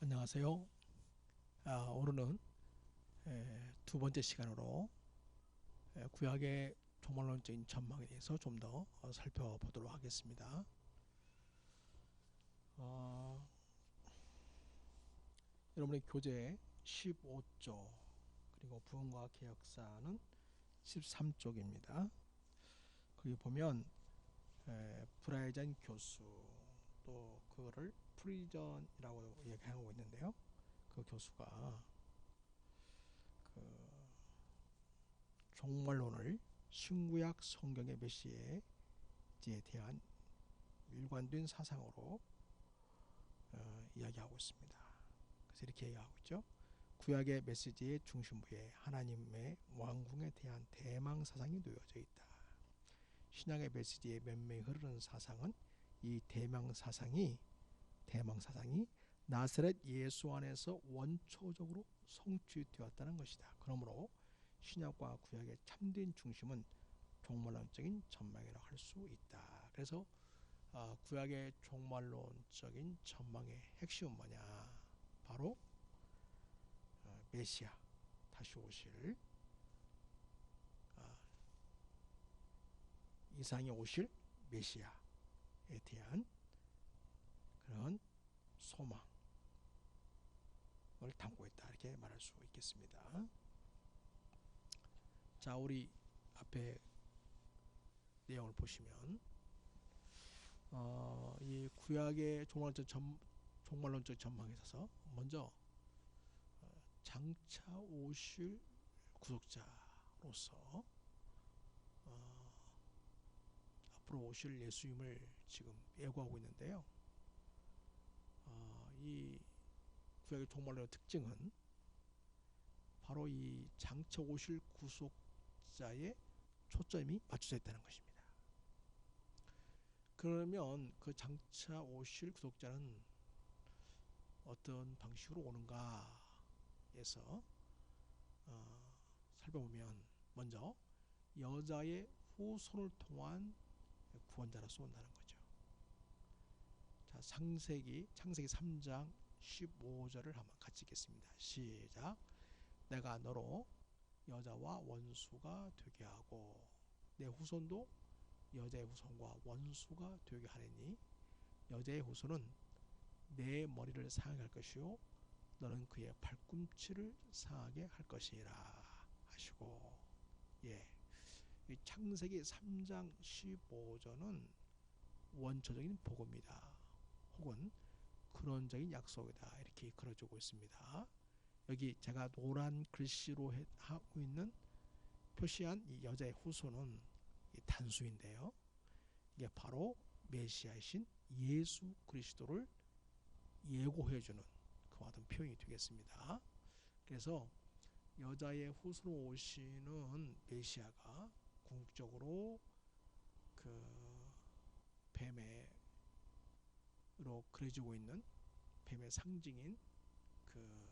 안녕하세요. 오늘은 두 번째 시간으로 구약의 종말론적인 전망에 대해서 좀 더 살펴보도록 하겠습니다. 어, 여러분의 교재 15쪽 그리고 부흥과 개혁사는 13쪽입니다. 거기 보면 브라이전 교수 또 그거를 프리전이라고 얘기하고 있는데요. 그 교수가 그 종말론을 신구약 성경의 메시지에 대한 일관된 사상으로 이야기하고 있습니다. 그래서 이렇게 이야기하고 있죠. 구약의 메시지의 중심부에 하나님의 왕궁에 대한 대망 사상이 놓여져 있다. 신약의 메시지에 면면히 흐르는 사상은 이 대망 사상이 나사렛 예수 안에서 원초적으로 성취되었다는 것이다. 그러므로 신약과 구약의 참된 중심은 종말론적인 전망이라고 할 수 있다. 그래서 구약의 종말론적인 전망의 핵심은 뭐냐? 바로 메시아 다시 오실 이상이 오실 메시아에 대한 그런 소망을 담고 있다. 이렇게 말할 수 있겠습니다. 자, 우리 앞에 내용을 보시면 이 구약의 종말론적 전망에 있어서 먼저 장차 오실 구속자로서 앞으로 오실 예수님을 지금 예고하고 있는데요. 이 구약의 종말론의 특징은 바로 이 장차 오실 구속자의 초점이 맞춰져 있다는 것입니다. 그러면 그 장차 오실 구속자는 어떤 방식으로 오는가에서 살펴보면 먼저 여자의 후손을 통한 구원자로서 온다는 거죠. 자, 창세기 3장 15절을 한번 같이 읽겠습니다. 시작. 내가 너로 여자와 원수가 되게 하고 내 후손도 여자의 후손과 원수가 되게 하리니 여자의 후손은 내 머리를 상하게 할 것이요 너는 그의 발꿈치를 상하게 할 것이라 하시고, 예, 이 창세기 3장 15절은 원초적인 복음이다 혹은 근원적인 약속이다 이렇게 이끌어주고 있습니다. 여기 제가 노란 글씨로 하고 있는 표시한 이 여자의 후손은 단수인데요. 이게 바로 메시아이신 예수 그리스도를 예고해주는 그와 같은 표현이 되겠습니다. 그래서 여자의 후손으로 오시는 메시아가 궁극적으로 그 뱀으로 그려지고 있는 뱀의 상징인 그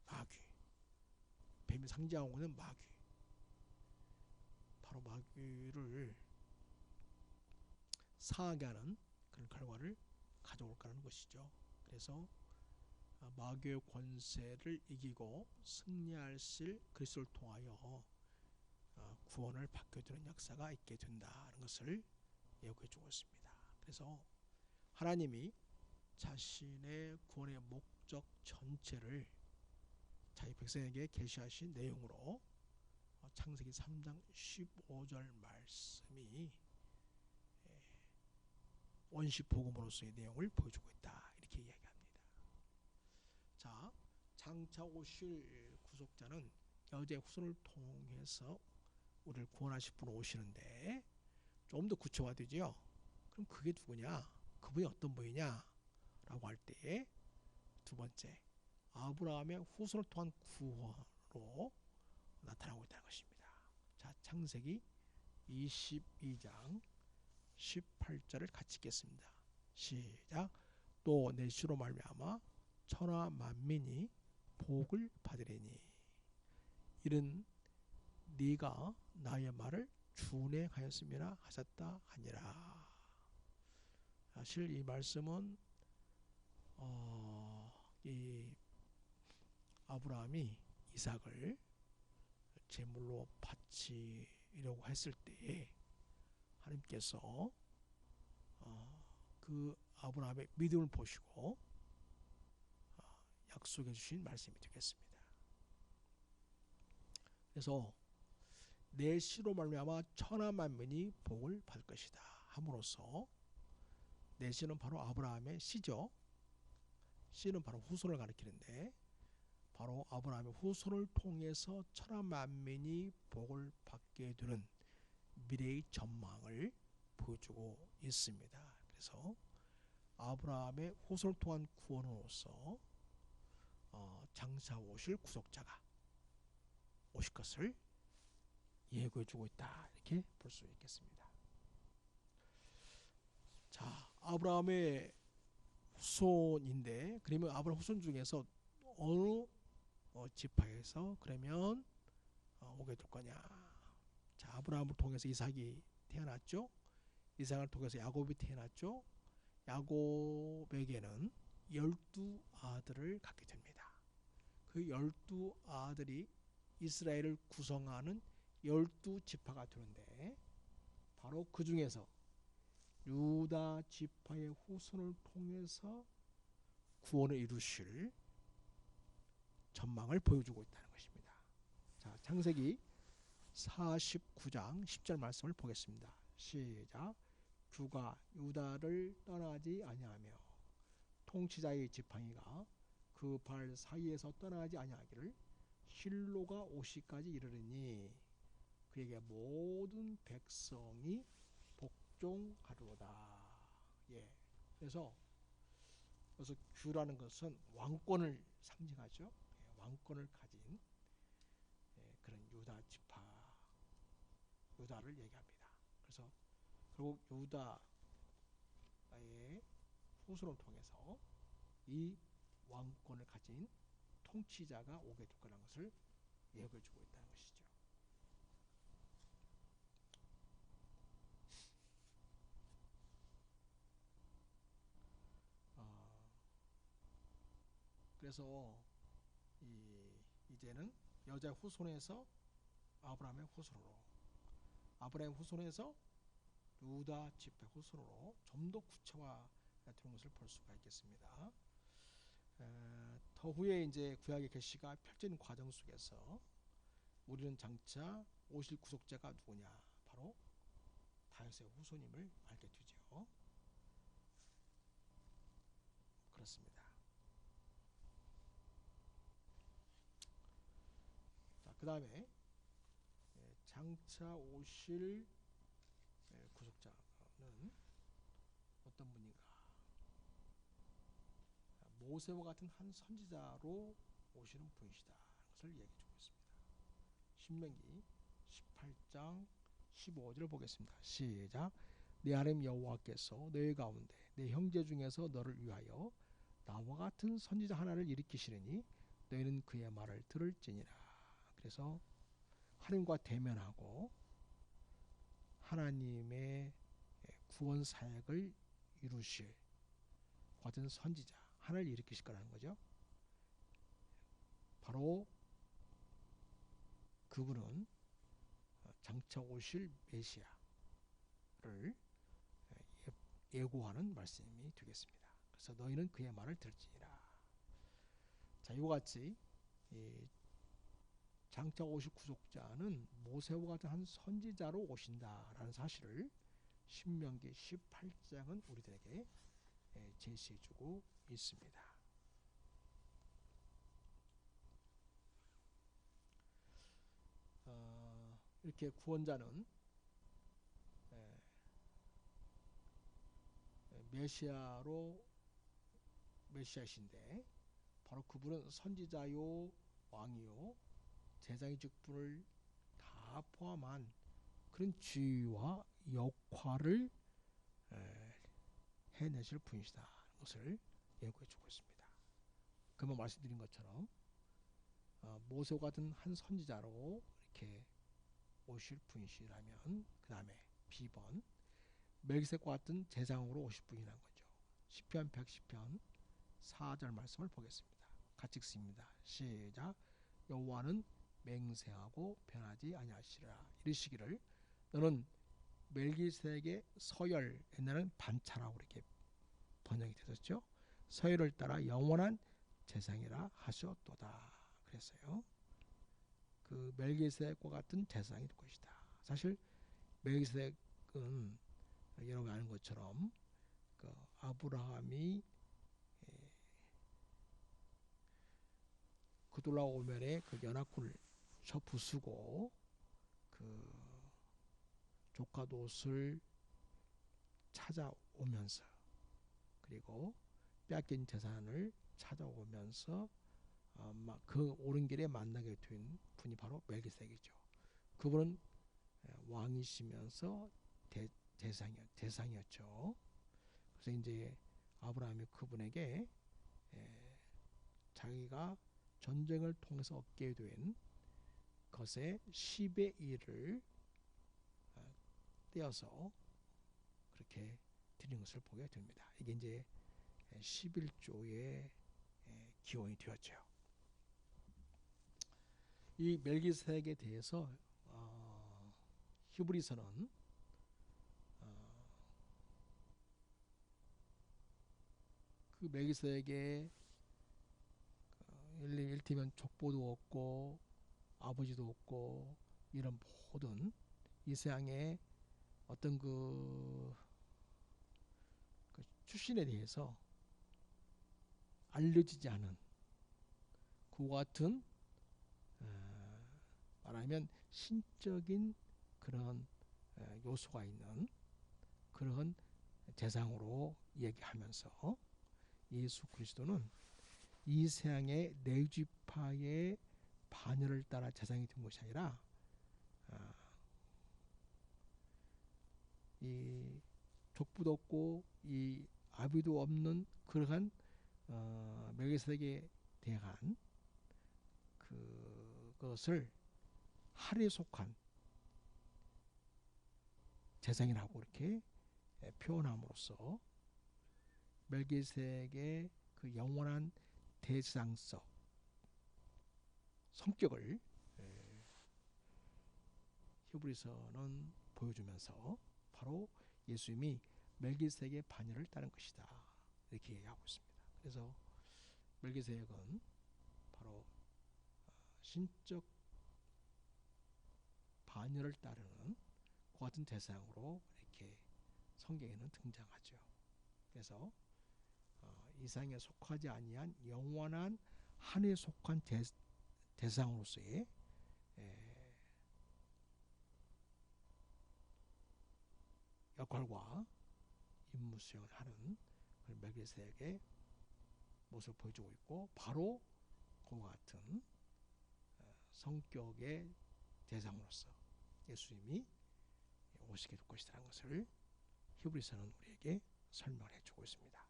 마귀, 뱀이 상징하고 있는 마귀, 바로 마귀를 상하게 하는 그런 결과를 가져올 거라는 것이죠. 그래서 마귀의 권세를 이기고 승리하실 그리스도를 통하여 구원을 받게 되는 역사가 있게 된다는 것을 예고해 주고 있습니다. 그래서 하나님이 자신의 구원의 목적 전체를 자기 백성에게 계시하신 내용으로 창세기 3장 15절 말씀이 원시 복음으로서의 내용을 보여주고 있다 이렇게 이야기합니다. 자, 장차 오실 구속자는 여자의 후손을 통해서 우리를 구원하실 분 오시는데 좀 더 구체화되죠. 그럼 그게 누구냐? 그분이 어떤 분이냐? 라고 할 때 두 번째, 아브라함의 후손을 통한 구원으로 나타나고 있다는 것입니다. 자, 창세기 22장 18절을 같이 읽겠습니다. 시작. 또 내 씨로 말미암아 천하 만민이 복을 받으리니 이는 네가 나의 말을 준행하였음이라 하셨다 하니라. 사실 이 말씀은 이 아브라함이 이삭을 제물로 바치려고 했을 때에 하나님께서 그 아브라함의 믿음을 보시고 약속해 주신 말씀이 되겠습니다. 그래서 내 씨로 말미암아 천하 만민이 복을 받을 것이다 함으로써 내 씨는 바로 아브라함의 씨죠. 씨는 바로 후손을 가리키는데 바로 아브라함의 후손을 통해서 천하 만민이 복을 받게 되는 미래의 전망을 보여주고 있습니다. 그래서 아브라함의 후손을 통한 구원으로서 장차 오실 구속자가 오실 것을 예고해주고 있다 이렇게 볼 수 있겠습니다. 자, 아브라함의 후손인데 그러면 아브라함 후손 중에서 어느 지파에서 그러면 오게 될 거냐? 자, 아브라함을 통해서 이삭이 태어났죠. 이삭을 통해서 야곱이 태어났죠. 야곱에게는 12아들을 갖게 됩니다. 그 12아들이 이스라엘을 구성하는 12지파가 되는데 바로 그 중에서 유다 지파의 후손을 통해서 구원을 이루실 전망을 보여주고 있다는 것입니다. 자, 창세기 49장 10절 말씀을 보겠습니다. 시작. 주가 유다를 떠나지 아니하며 통치자의 지팡이가 그 발 사이에서 떠나지 아니하기를 실로가 오시까지 이르르니 그에게 모든 백성이 복종하리로다. 예. 그래서 규라는 것은 왕권을 상징하죠. 예, 왕권을 가진 그런 유다 지파, 유다를 얘기합니다. 그래서 결국 유다의 후손을 통해서 이 왕권을 가진 통치자가 오게 될 거라는 것을 예고해 주고 있다는 것이죠. 그래서 이제는 여자의 후손에서 아브라함의 후손으로, 아브라함의 후손에서 유다 지파 후손으로 좀 더 구체화되는 것을 볼 수가 있겠습니다. 더 후에 이제 구약의 계시가 펼쳐지는 과정 속에서 우리는 장차 오실 구속자가 누구냐? 바로 다윗의 후손임을 알게 되죠. 그렇습니다. 자, 그 다음에 장차 오실 구속자는 어떤 분인가? 모세와 같은 한 선지자로 오시는 분이시다. 것을 얘기해 주고 있습니다. 신명기 18장 15절을 보겠습니다. 시작. 내 하나님 여호와께서 너희 가운데 내 형제 중에서 너를 위하여 나와 같은 선지자 하나를 일으키시리니 너희는 그의 말을 들을지니라. 그래서 하나님과 대면하고 하나님의 구원 사역을 이루실 같은 선지자 하나를 일으키실 거라는 거죠. 바로 그분은 장차 오실 메시아를 예고하는 말씀이 되겠습니다. 그래서 너희는 그의 말을 들을지니라. 자, 이와 같이 장차 오실 구속자는 모세와 같은 한 선지자로 오신다라는 사실을 신명기 18장은 우리들에게 제시해주고 있습니다. 이렇게 구원자는 메시아이신데 바로 그분은 선지자요 왕이요 제사장의 직분을 다 포함한 그런 지위와 역할을 해내실 분이시다 것을 예고해 주고 있습니다. 그만 말씀드린 것처럼 모세와 같은 한 선지자로 이렇게 오실 분이시라면 그 다음에 B번 멜기세덱과 같은 제사장으로 오실 분이라는 거죠. 시편 110편 4절 말씀을 보겠습니다. 같이 읽습니다. 시작. 여호와는 맹세하고 변하지 아니하시리라. 이르시기를 너는 멜기세덱의 서열, 옛날에는 반차라고 이렇게 번역이 되었죠. 서열을 따라 영원한 제사장이라 하셨도다. 그랬어요. 그 멜기세덱과 같은 제사장이 될 것이다. 사실 멜기세덱은 여러분 아는 것처럼 그 아브라함이 그돌라오멜의 그 연합군을 쳐 부수고 그 조카 롯을 찾아오면서 그리고 빼앗긴 재산을 찾아오면서 그 오른 길에 만나게 된 분이 바로 멜기세덱이죠. 그분은 왕이시면서 대상이었죠. 그래서 이제 아브라함이 그분에게 자기가 전쟁을 통해서 얻게 된 것의 10의 1을 떼어서 그렇게 드린 것을 보게 됩니다. 이게 이제 11조의 기원이 되었죠. 이 멜기세덱에 대해서 히브리서는 그 멜기세덱의 일티면 족보도 없고 아버지도 없고 이런 모든 이 세상의 어떤 그 출신에 대해서 알려지지 않은 그와 같은 말하면 신적인 그런 요소가 있는 그런 재상으로 얘기하면서 예수 그리스도는 이 세상의 레위지파의 반열을 따라 재상이 된 것이 아니라 이 족부도 없고 이 아비도 없는 그러한 멜기세덱에 대한 그것을 할에 속한 재상이라고 이렇게 표현함으로써 멜기세덱의 그 영원한 대상성 성격을 히브리서는 보여주면서 바로 예수님이 멜기세덱의 반열을 따른 것이다 이렇게 얘기하고 있습니다. 그래서 멜기세덱은 바로 신적 반열을 따르는 그 같은 대상으로 이렇게 성경에는 등장하죠. 그래서 이 세상에 속하지 아니한 영원한 한에 속한 대상으로서의 역할과 임무 수행을 하는 멜기세덱의 모습을 보여주고 있고 바로 그와 같은 성격의 대상으로서 예수님이 오시게 될 것이라는 것을 히브리서는 우리에게 설명해 주고 있습니다.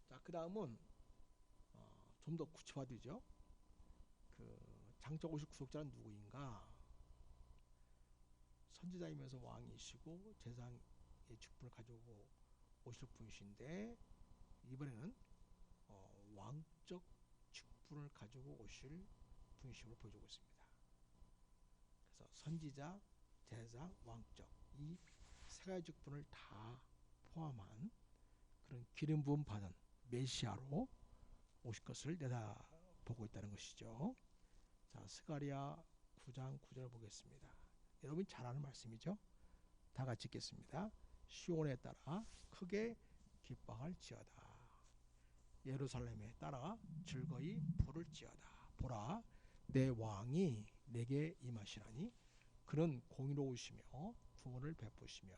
자, 그 다음은 좀 더 구체화되죠. 그 장차 오실 구속자는 누구인가? 선지자이면서 왕이시고 제사장의 직분을 가지고 오실 분이신데 이번에는 왕적 직분을 가지고 오실 분이심을 보여주고 있습니다. 그래서 선지자, 제사장, 왕적 이 세 가지 직분을 다 포함한 그런 기름 부음 받은 메시아로 오실 것을 내다보고 있다는 것이죠. 자, 스가랴 9장 9절 보겠습니다. 여러분 잘 아는 말씀이죠. 다 같이 읽겠습니다. 시온에 따라 크게 기뻐할지어다. 예루살렘에 따라 즐거이 부를지어다. 보라, 내 왕이 내게 임하시나니 그는 공의로우시며 구원을 베푸시며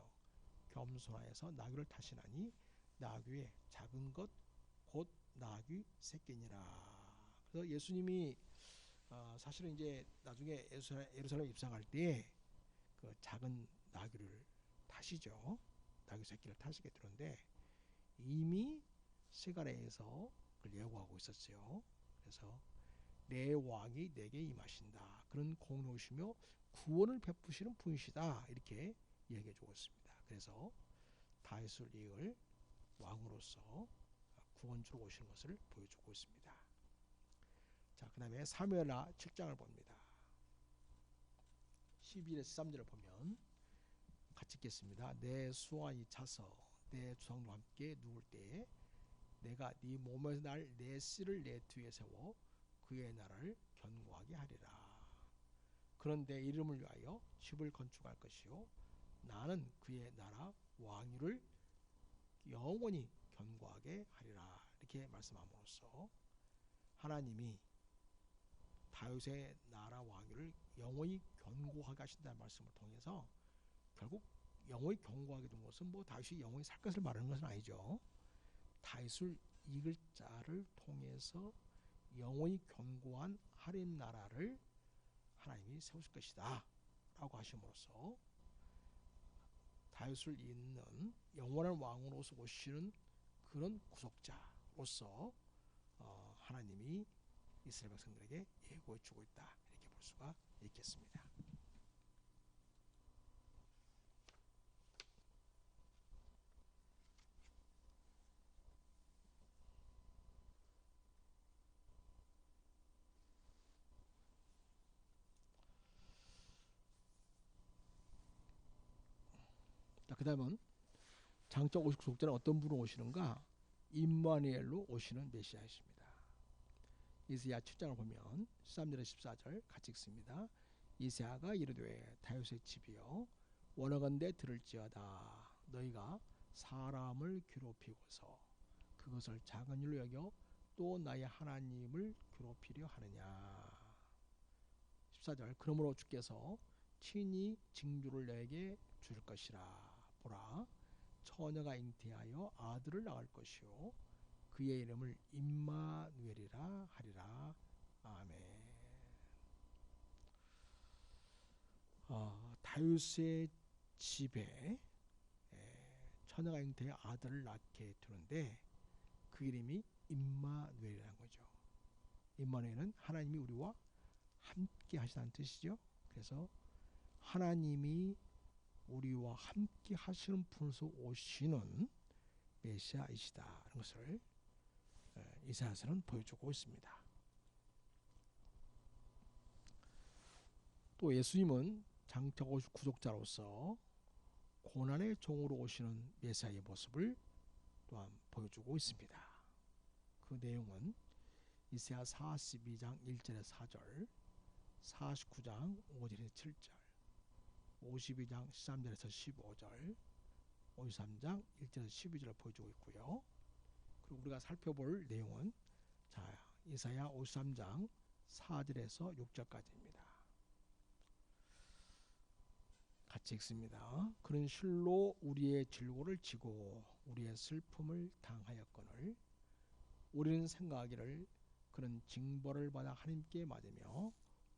겸손하여서 나귀를 타시나니 나귀의 작은 것 곧 나귀 새끼니라. 그래서 예수님이 사실은 이제 나중에 예루살렘 입성할 때 그 작은 나귀를 타시죠. 나귀 새끼를 타시게 되는데 이미 스가랴에서 그걸 예고하고 있었어요. 그래서 내 왕이 내게 임하신다. 그런 공로우시며 구원을 베푸시는 분이시다. 이렇게 얘기해 주고 있습니다. 그래서 다윗을 이을 왕으로서 구원주로 오시는 것을 보여주고 있습니다. 자, 그 다음에 사무엘하 7장을 봅니다. 12절에서 13절을 보면 같이 읽겠습니다. 내 수완이 차서 내 조상과 함께 누울 때에 내가 네 몸에서 날 내 씨를 내 뒤에 세워 그의 나라를 견고하게 하리라. 그런데 이름을 위하여 집을 건축할 것이요 나는 그의 나라 왕위를 영원히 견고하게 하리라. 이렇게 말씀함으로써 하나님이 다윗의 나라 왕위를 영원히 견고하게 하신다는 말씀을 통해서 결국 영원히 견고하게 된 것은 뭐 다윗이 영원히 살 것을 말하는 것은 아니죠. 다윗을 이길 자를 통해서 영원히 견고한 하나님 나라를 하나님이 세우실 것이다 라고 하심으로써 다윗을 잇는 영원한 왕으로서 오시는 그런 구속자로서 하나님이 이스라엘 백성들에게 예고해 주고 있다 이렇게 볼 수가 있겠습니다. 그 다음은 장차 오실 구속자는 어떤 분으로 오시는가? 임마누엘로 오시는 메시아이십니다. 이사야 7장을 보면 13절에서 14절 같이 읽습니다. 이사야가 이르되 다윗의 집이여 원하건대 들을지어다. 너희가 사람을 괴롭히고서 그것을 작은 일로 여겨 또 나의 하나님을 괴롭히려 하느냐. 14절 그러므로 주께서 친히 징조를 내게 줄 것이라. 보라 처녀가 잉태하여 아들을 낳을 것이요 그의 이름을 임마누엘이라 하리라. 아멘. 다윗의 집에 처녀가 잉태하여 아들을 낳게 되는데 그 이름이 임마누엘이라는 거죠. 임마누엘은 하나님이 우리와 함께 하시다는 뜻이죠. 그래서 하나님이 우리와 함께 하시는 분으로서 오시는 메시아이시다라는 것을 이사야서는 보여주고 있습니다. 또 예수님은 장차 오실 구속자로서 고난의 종으로 오시는 메시아의 모습을 또한 보여주고 있습니다. 그 내용은 이사야 42장 1절에서 4절, 49장 5절에서 7절, 52장 13절에서 15절, 53장 1절에서 12절을 보여주고 있고요. 그리고 우리가 살펴볼 내용은 이사야 53장 4절에서 6절까지입니다. 같이 읽습니다. 그런 실로 우리의 질고를 지고 우리의 슬픔을 당하였거늘 우리는 생각하기를 그는 징벌을 받아 하나님께 맞으며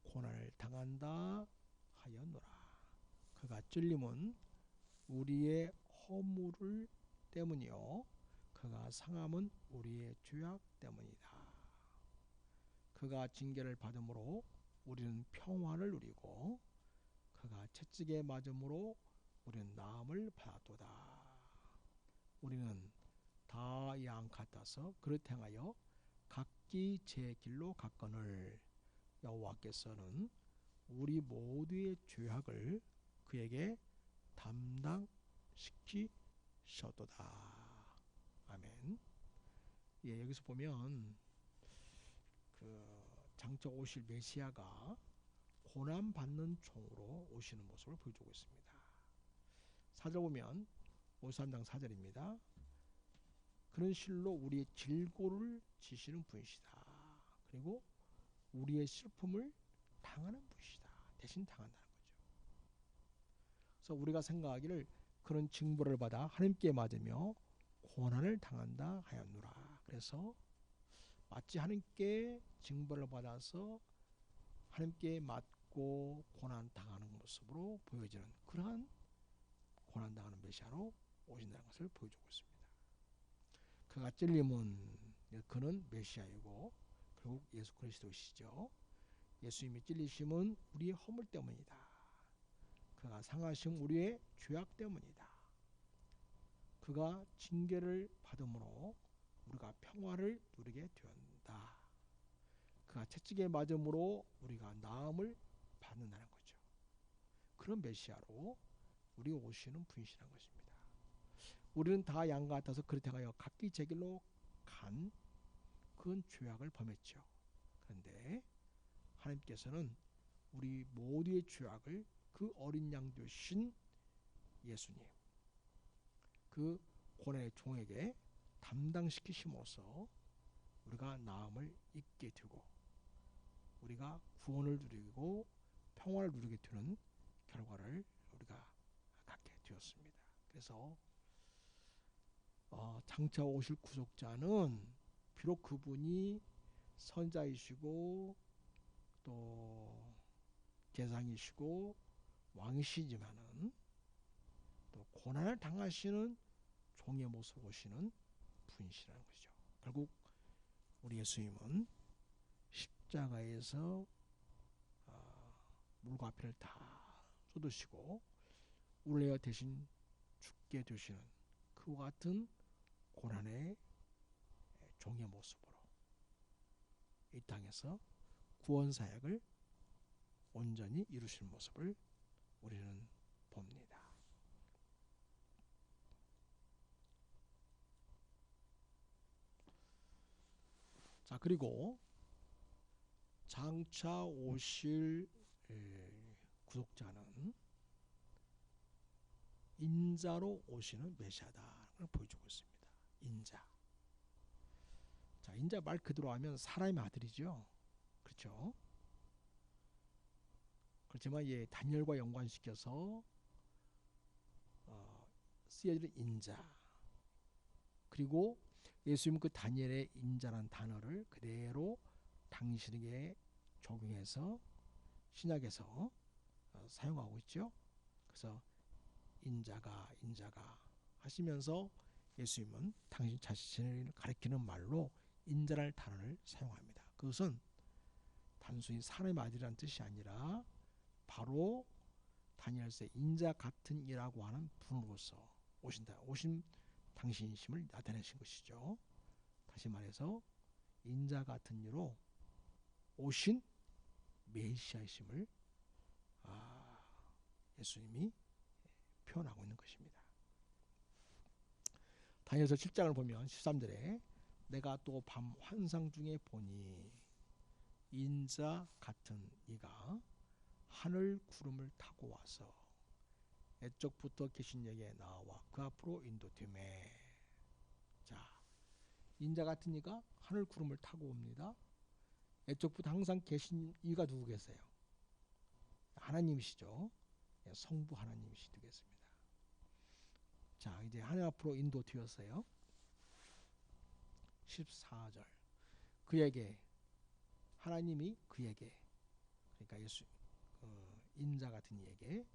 고난을 당한다 하였노라. 그가 찔림은 우리의 허물을 때문이요 그가 상함은 우리의 죄악 때문이다. 그가 징계를 받음으로 우리는 평화를 누리고 그가 채찍에 맞음으로 우리는 나음을 받았도다. 우리는 다 양 같아서 그릇 행하여 각기 제 길로 갔거늘 여호와께서는 우리 모두의 죄악을 그에게 담당시키셨도다. 아멘. 예, 여기서 보면 그 장차 오실 메시아가 고난 받는 종으로 오시는 모습을 보여주고 있습니다. 4절 보면 53장 4절입니다. 그런 실로 우리의 질고를 지시는 분이시다. 그리고 우리의 슬픔을 당하는 분이시다. 대신 당한다는 거죠. 그래서 우리가 생각하기를 그런 징벌을 받아 하나님께 맞으며 고난을 당한다 하였노라. 그래서 마치 하나님께 징벌을 받아서 하나님께 맞고 고난 당하는 모습으로 보여지는 그러한 고난 당하는 메시아로 오신다는 것을 보여주고 있습니다. 그가 찔림은 그는 메시아이고 결국 예수 그리스도시죠. 예수님이 찔리심은 우리의 허물 때문이다. 그가 상하심 우리의 죄악 때문이다. 그가 징계를 받음으로 우리가 평화를 누리게 되었다. 그가 채찍에 맞음으로 우리가 나음을 받는다는 거죠. 그런 메시아로 우리 오시는 분이시라는 것입니다. 우리는 다 양 같아서 그렇게 하여 각기 제 길로 간 그건 죄악을 범했죠. 그런데 하나님께서는 우리 모두의 죄악을 그 어린 양 되신 예수님, 그 고난의 종에게 담당시키심으로써 우리가 나음을 잊게 되고 우리가 구원을 누리고 평화를 누리게 되는 결과를 우리가 갖게 되었습니다. 그래서 장차 오실 구속자는 비록 그분이 선자이시고 또 제상이시고 왕이시지만은 또 고난을 당하시는 종의 모습 오시는 분이시라는 것이죠. 결국 우리 예수님은 십자가에서 물과 피를 다 쏟으시고 우리 대신 죽게 되시는 그와 같은 고난의 종의 모습으로 이 땅에서 구원 사역을 온전히 이루실 모습을 우리는 봅니다. 자, 그리고 장차 오실 구속자는 인자로 오시는 메시아다를 보여주고 있습니다. 인자. 자, 인자 말 그대로 하면 사람의 아들이죠. 그렇죠? 그렇지만 예, 다니엘과 연관시켜서 쓰여지는 인자. 그리고 예수님 그 다니엘의 인자라는 단어를 그대로 당신에게 적용해서 신약에서 사용하고 있죠. 그래서 인자가 하시면서 예수님은 당신 자신을 가리키는 말로 인자라는 단어를 사용합니다. 그것은 단순히 사람의 아들이라는 뜻이 아니라 바로 다니엘서의 인자 같은 이라고 하는 분으로서 오신 당신이심을 나타내신 것이죠. 다시 말해서 인자 같은 이로 오신 메시아이심을 예수님이 표현하고 있는 것입니다. 다니엘서 7장을 보면 13절에 내가 또 밤 환상 중에 보니 인자 같은 이가 하늘 구름을 타고 와서 애쪽부터 계신 이에게 나와 그 앞으로 인도되매. 자, 인자 같은 이가 하늘 구름을 타고 옵니다. 애쪽부터 항상 계신 이가 누구 계세요? 하나님이시죠. 성부 하나님이시 되겠습니다. 자, 이제 하늘 앞으로 인도되었어요. 14절 그에게 하나님이 그에게 그러니까 예수 인자 같은 이에게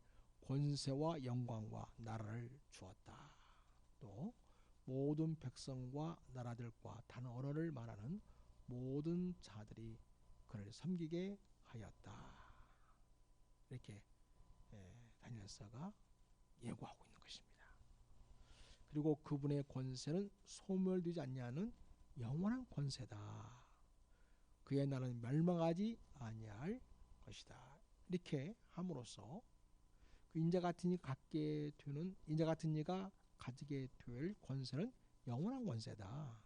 권세와 영광과 나라를 주었다. 또 모든 백성과 나라들과 단언어를 말하는 모든 자들이 그를 섬기게 하였다. 이렇게 다니엘서가 예고하고 있는 것입니다. 그리고 그분의 권세는 소멸되지 않냐는 영원한 권세다. 그의 나라는 멸망하지 아니할 것이다. 이렇게 함으로써 그 인자 같은 이가 가지게 될 권세는 영원한 권세다.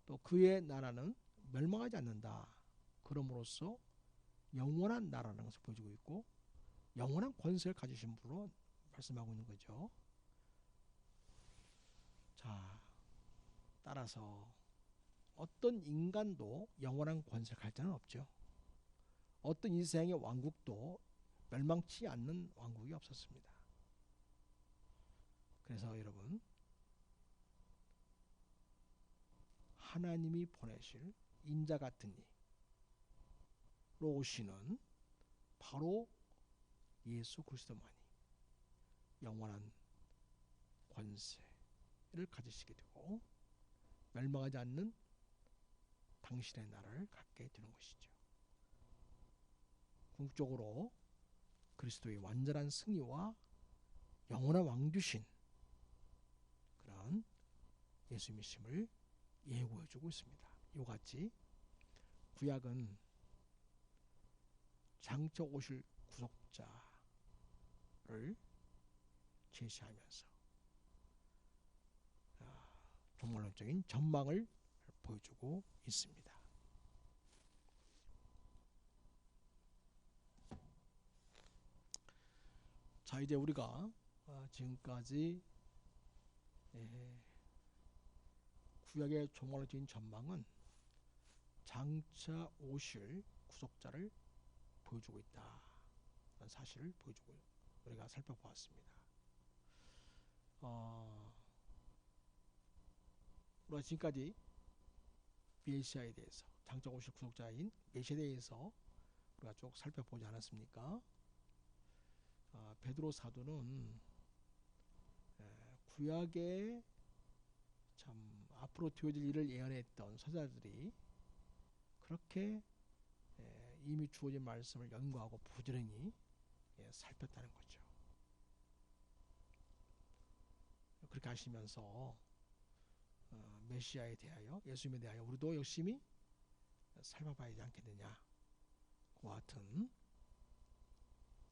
또 그의 나라는 멸망하지 않는다. 그럼으로써 영원한 나라라는 것을 보여주고 있고 영원한 권세를 가지신 분으로 말씀하고 있는 거죠. 자, 따라서 어떤 인간도 영원한 권세를 가질 자는 없죠. 어떤 이 세상의 왕국도 멸망치 않는 왕국이 없었습니다. 그래서 여러분 하나님이 보내실 인자 같은 이로 오시는 바로 예수 그리스도만이 영원한 권세를 가지시게 되고 멸망하지 않는 당신의 나라를 갖게 되는 것이죠. 궁극적으로 그리스도의 완전한 승리와 영원한 왕주신 그런 예수님이심을 예고해주고 있습니다. 이와 같이 구약은 장차 오실 구속자를 제시하면서 종말론적인 전망을 보여주고 있습니다. 자, 이제 우리가 지금까지 구약의 종말론적인 전망은 장차 오실 구속자를 보여주고 있다. 라는 사실을 보여주고 우리가 살펴보았습니다. 우리가 지금까지 메시아에 대해서 장차 오실 구속자인 메시아에 대해서 우리가 쭉 살펴보지 않았습니까? 베드로 사도는 구약에 참 앞으로 되어질 일을 예언했던 선지자들이 그렇게 이미 주어진 말씀을 연구하고 부지런히 살폈다는 거죠. 그렇게 하시면서 메시아에 대하여 예수님에 대하여 우리도 열심히 살펴봐야 하지 않겠느냐, 그와 같은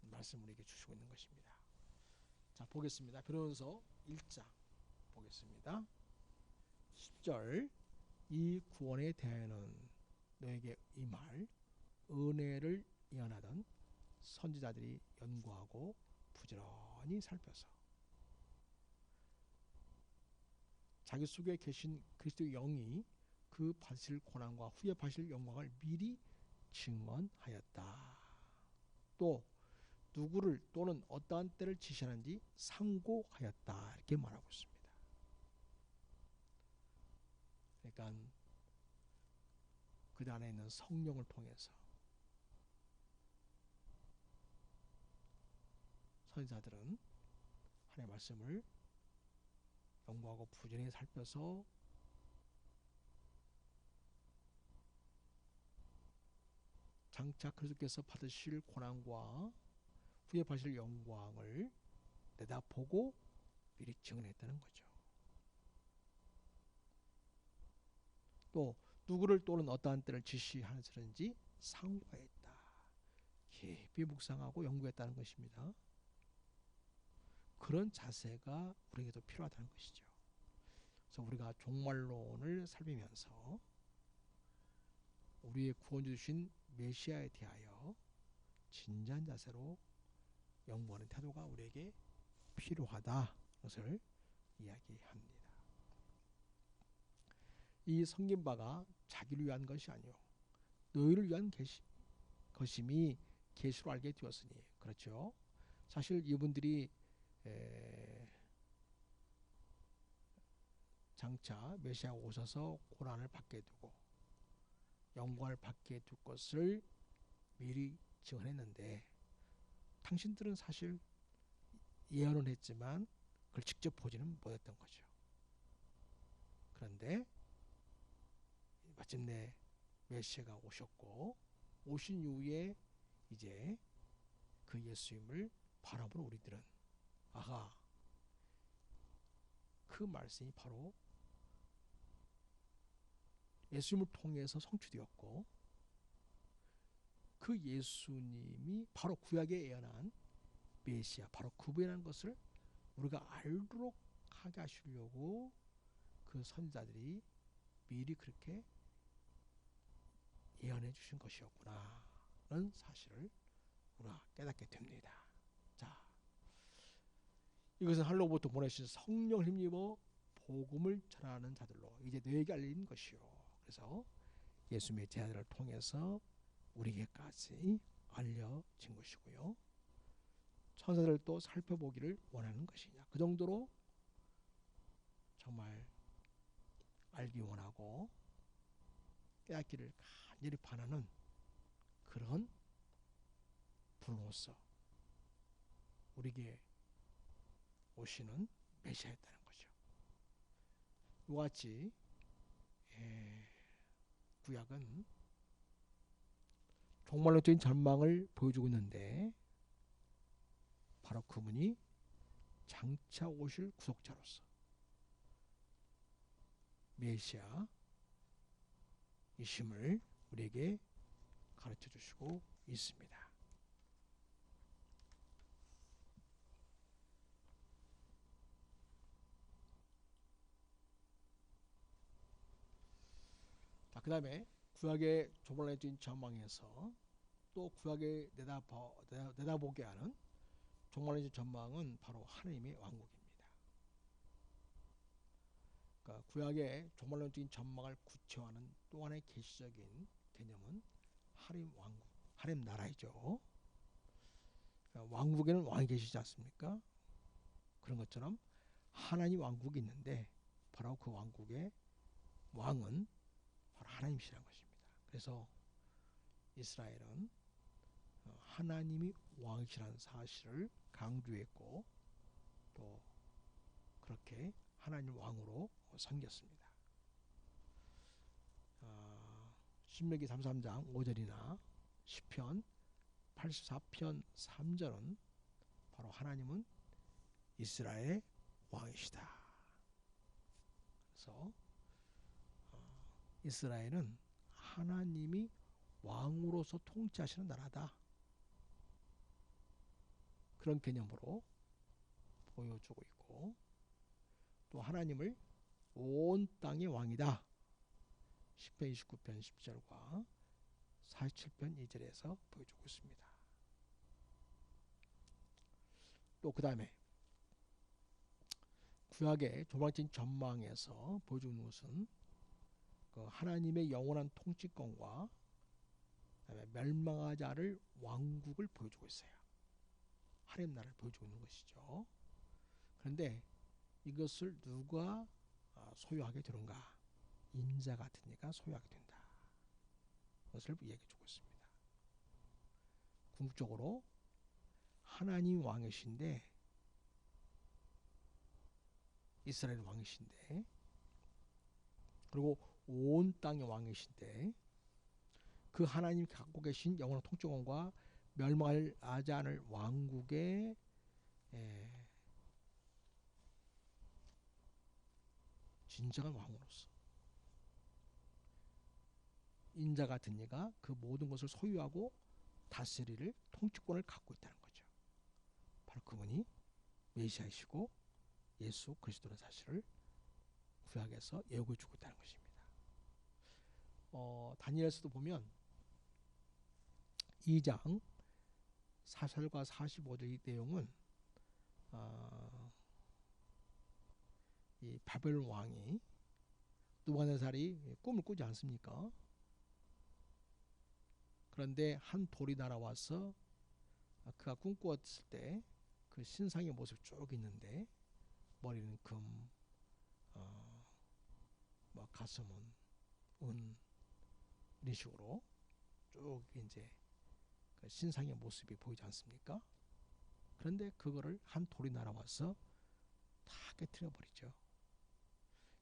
말씀을 우리에게 주시고 있는 것입니다. 자, 보겠습니다. 베드로전서 1장 보겠습니다. 10절 이 구원에 대하여는 너에게 임할 은혜를 예언하던 선지자들이 연구하고 부지런히 살펴서 자기 속에 계신 그리스도의 영이 그 받으실 고난과 후에 받으실 영광을 미리 증언하였다. 또 누구를 또는 어떠한 때를 지시하는지 상고하였다. 이렇게 말하고 있습니다. 그러니까 그 안에 있는 성령을 통해서 선지자들은 하나님의 말씀을 연구하고 부지런히 살펴서 장차 그리스도께서 받으실 고난과 후에 받으실 영광을 내다보고 미리 증언했다는 거죠. 또 누구를 또는 어떠한 때를 지시하는지 상고했다. 깊이 묵상하고 연구했다는 것입니다. 그런 자세가 우리에게도 필요하다는 것이죠. 그래서 우리가 종말론을 살피면서 우리의 구원주 주신 메시아에 대하여 진지한 자세로 연구하는 태도가 우리에게 필요하다. 것을 이야기합니다. 이 섬긴 바가 자기를 위한 것이 아니요 너희를 위한 것임이 계시로 알게 되었으니. 그렇죠. 사실 이분들이 장차 메시아가 오셔서 고난을 받게 두고 영광을 받게 둘 것을 미리 증언했는데 당신들은 사실 예언은 했지만 그걸 직접 보지는 못했던 거죠. 그런데 마침내 메시아가 오셨고 오신 이후에 이제 그 예수님을 바라보는 우리들은 아하, 그 말씀이 바로 예수님을 통해서 성취되었고 그 예수님이 바로 구약에 예언한 메시아, 바로 그분이라는 것을 우리가 알도록 하게 하시려고 그 선지자들이 미리 그렇게 예언해 주신 것이었구나 라는 사실을 우리가 깨닫게 됩니다. 자, 이것은 하늘로부터 보내신 성령을 힘입어 복음을 전하는 자들로 이제 너에게 알린 것이요. 그래서 예수님의 제자들을 통해서 우리에게까지 알려진 것이고요. 천사들도 살펴보기를 원하는 것이냐. 그 정도로 정말 알기 원하고 깨닫기를 간절히 바라는 그런 분으로서 우리에게 오시는 메시아였다는 거죠. 이와 같이 구약은 종말론적인 전망을 보여주고 있는데 바로 그분이 장차 오실 구속자로서 메시아 이심을 우리에게 가르쳐 주시고 있습니다. 자, 그 다음에 구약의 조물주인 전망에서 또 구약에 내다보게 하는 종말의 전망은 바로 하나님의 왕국입니다. 그러니까 구약의 종말론적인 전망을 구체화하는 또 하나의 계시적인 개념은 하나님 왕국, 하나님 나라이죠. 그러니까 왕국에는 왕이 계시지 않습니까? 그런 것처럼 하나님 왕국이 있는데 바로 그 왕국의 왕은 바로 하나님이시라는 것입니다. 그래서 이스라엘은 하나님이 왕이시라는 사실을 강조했고 또 그렇게 하나님 왕으로 섬겼습니다. 신명기 33장 5절이나 시편 84편 3절은 바로 하나님은 이스라엘의 왕이시다. 그래서 이스라엘은 하나님이 왕으로서 통치하시는 나라다. 그런 개념으로 보여주고 있고 또 하나님을 온 땅의 왕이다. 시편 29편 10절과 47편 2절에서 보여주고 있습니다. 또 그 다음에 구약의 조망진 전망에서 보여주는 것은 그 하나님의 영원한 통치권과 그다음에 멸망하지 않을 왕국을 보여주고 있어요. 하나님 나라를 보여주고 있는 것이죠. 그런데 이것을 누가 소유하게 되는가? 인자 같은 이가 소유하게 된다. 그것을 얘기해 주고 있습니다. 궁극적으로 하나님 왕이신데 이스라엘 왕이신데 그리고 온 땅의 왕이신데 그 하나님이 갖고 계신 영원한 통치권과 멸망하지 않을 왕국의 진정한 왕으로서 인자 같은 이가 그 모든 것을 소유하고 다스리를 통치권을 갖고 있다는 거죠. 바로 그분이 메시아이시고 예수 그리스도라는 사실을 구약에서 예고해 주고 있다는 것입니다. 다니엘서도 보면 2장 4절과 45절 이 내용은 이 바벨론 왕이 느부갓네살이 꿈을 꾸지 않습니까? 그런데 한 돌이 날아와서 그가 꿈꾸었을 때 그 신상의 모습이 쭉 있는데 머리는 금, 가슴은 은 이런 식으로 쭉 이제 그 신상의 모습이 보이지 않습니까? 그런데 그거를 한 돌이 날아와서 다 깨트려 버리죠.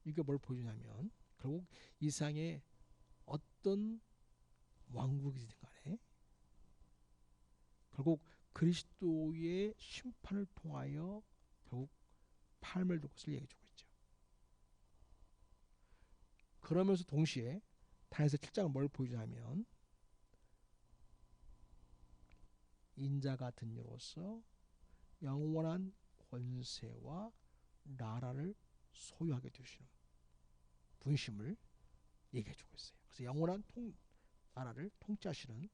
이게 뭘 보여주냐면 결국 이 세상에 어떤 왕국이든 간에 결국 그리스도의 심판을 통하여 결국 팔멸될 것을 얘기해주고 있죠. 그러면서 동시에 다니엘서 7장은 뭘 보여주냐면 인자 같은 이로서 영원한 권세와 나라를 소유하게 되시는 분심을 얘기해주고 있어요. 그래서 영원한 나라를 통치하시는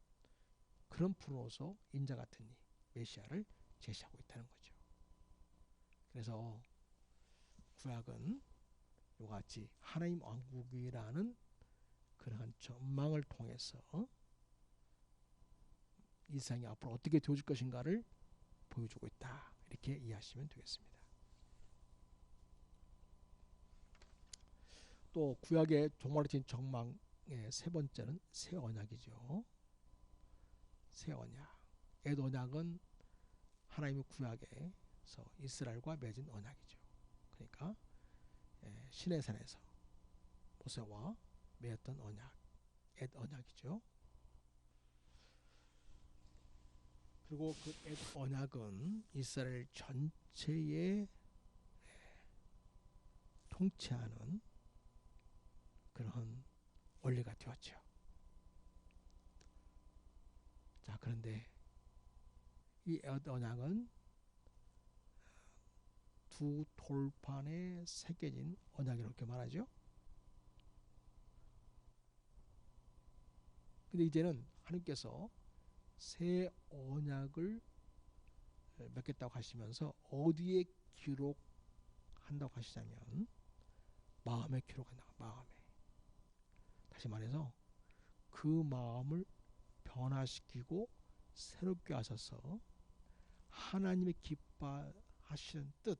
그런 분으로서 인자 같은 이 메시아를 제시하고 있다는 거죠. 그래서 구약은 이와 같이 하나님 왕국이라는 그러한 전망을 통해서 이 세상이 앞으로 어떻게 되어질 것인가를 보여주고 있다. 이렇게 이해하시면 되겠습니다. 또 구약의 종말의 전망의 세 번째는 새 언약이죠. 새 언약. 옛 언약은 하나님의 구약에서 이스라엘과 맺은 언약이죠. 그러니까 시내산에서 모세와 맺었던 언약, 옛 언약이죠. 그리고 그 언약은 이스라엘 전체에 통치하는 그런 원리가 되었죠. 자, 그런데 이 언약은 두 돌판에 새겨진 언약이렇게 말하죠. 근데 이제는 하나님께서 새 언약을 맺겠다고 하시면서 어디에 기록한다고 하시냐면 마음에 기록한다. 마음에. 다시 말해서 그 마음을 변화시키고 새롭게 하셔서 하나님의 기뻐하시는 뜻,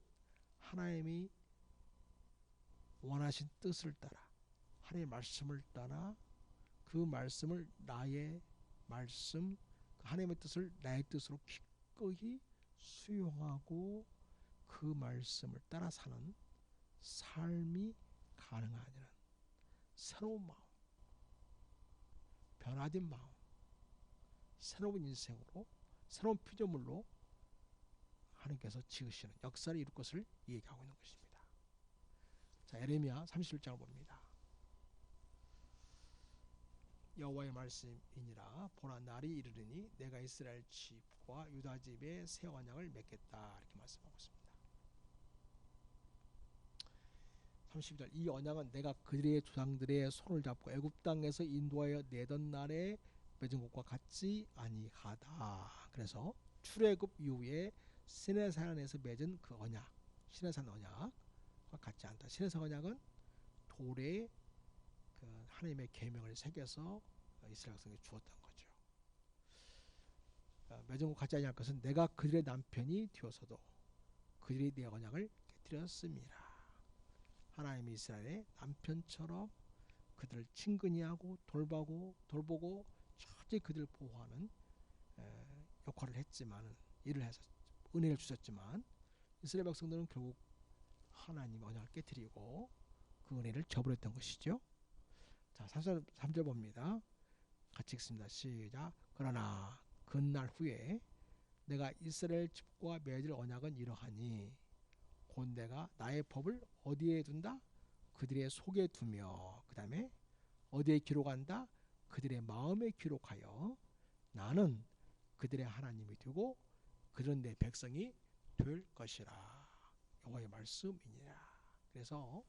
하나님이 원하신 뜻을 따라 하나님의 말씀을 따라 그 말씀을 나의 말씀, 하나님의 뜻을 나의 뜻으로 기꺼이 수용하고 그 말씀을 따라 사는 삶이 가능하는 새로운 마음, 변화된 마음, 새로운 인생으로, 새로운 피조물로 하나님께서 지으시는 역사를 이룰 것을 얘기하고 있는 것입니다. 자, 에레미야 31장을 봅니다. 여호와의 말씀이니라. 보라, 날이 이르르니 내가 이스라엘 집과 유다 집에 새 언약을 맺겠다, 이렇게 말씀하고 있습니다. 30절, 이 언약은 내가 그들의 조상들의 손을 잡고 애굽 땅에서 인도하여 내던 날에 맺은 것과 같지 아니하다. 그래서 출애굽 이후에 시내산에서 맺은 그 언약, 시내산 언약과 같지 않다. 시내산 언약은 돌에 그 하나님의 계명을 새겨서 이스라엘 백성에게 주었던 거죠. 맺은 것 같지 아니할 것은 내가 그들의 남편이 되어서도 그들이 내 언약을 깨뜨렸습니다. 하나님이 이스라엘의 남편처럼 그들을 친근히 하고 돌보고 철저히 그들을 보호하는 역할을 했지만, 일을 해서 은혜를 주셨지만 이스라엘 백성들은 결국 하나님의 언약을 깨뜨리고 그 은혜를 저버렸던 것이죠. 자, 3절 봅니다. 같이 읽습니다. 시작. 그러나 그날 후에 내가 이스라엘 집과 맺을 언약은 이러하니 곧 내가 나의 법을 어디에 둔다? 그들의 속에 두며, 그 다음에 어디에 기록한다? 그들의 마음에 기록하여 나는 그들의 하나님이 되고 그들은 내 백성이 될 것이라. 여호와의 말씀이니라. 그래서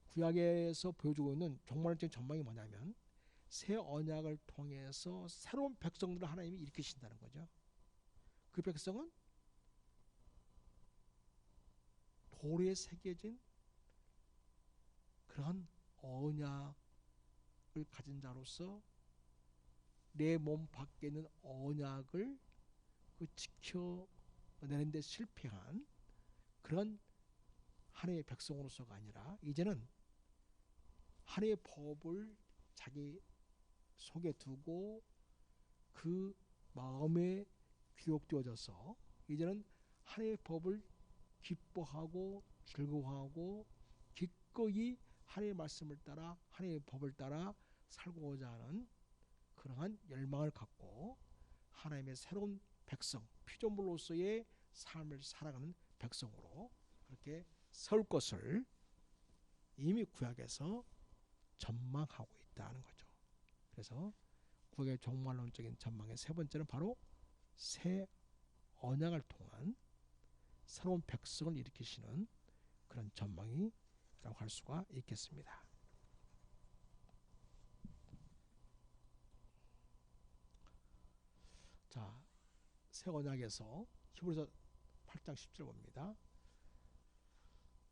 구약에서 보여주고 있는 종말적인 전망이 뭐냐면 새 언약을 통해서 새로운 백성들을 하나님이 일으키신다는 거죠. 그 백성은 돌에 새겨진 그런 언약을 가진 자로서 내 몸 밖에 있는 언약을 지켜내는 데 실패한 그런 하나님의 백성으로서가 아니라 이제는 하나님의 법을 자기 속에 두고 그 마음에 기록되어져서 이제는 하나님의 법을 기뻐하고 즐거워하고 기꺼이 하나님의 말씀을 따라 하나님의 법을 따라 살고자 하는 그러한 열망을 갖고 하나님의 새로운 백성, 피조물로서의 삶을 살아가는 백성으로 그렇게 세울 것을 이미 구약에서 전망하고 있다는 거죠. 그래서 구약의 종말론적인 전망의 세 번째는 바로 새 언약을 통한 새로운 백성을 일으키시는 그런 전망이라고 할 수가 있겠습니다. 자, 새 언약에서 히브리서 8장 10절 봅니다.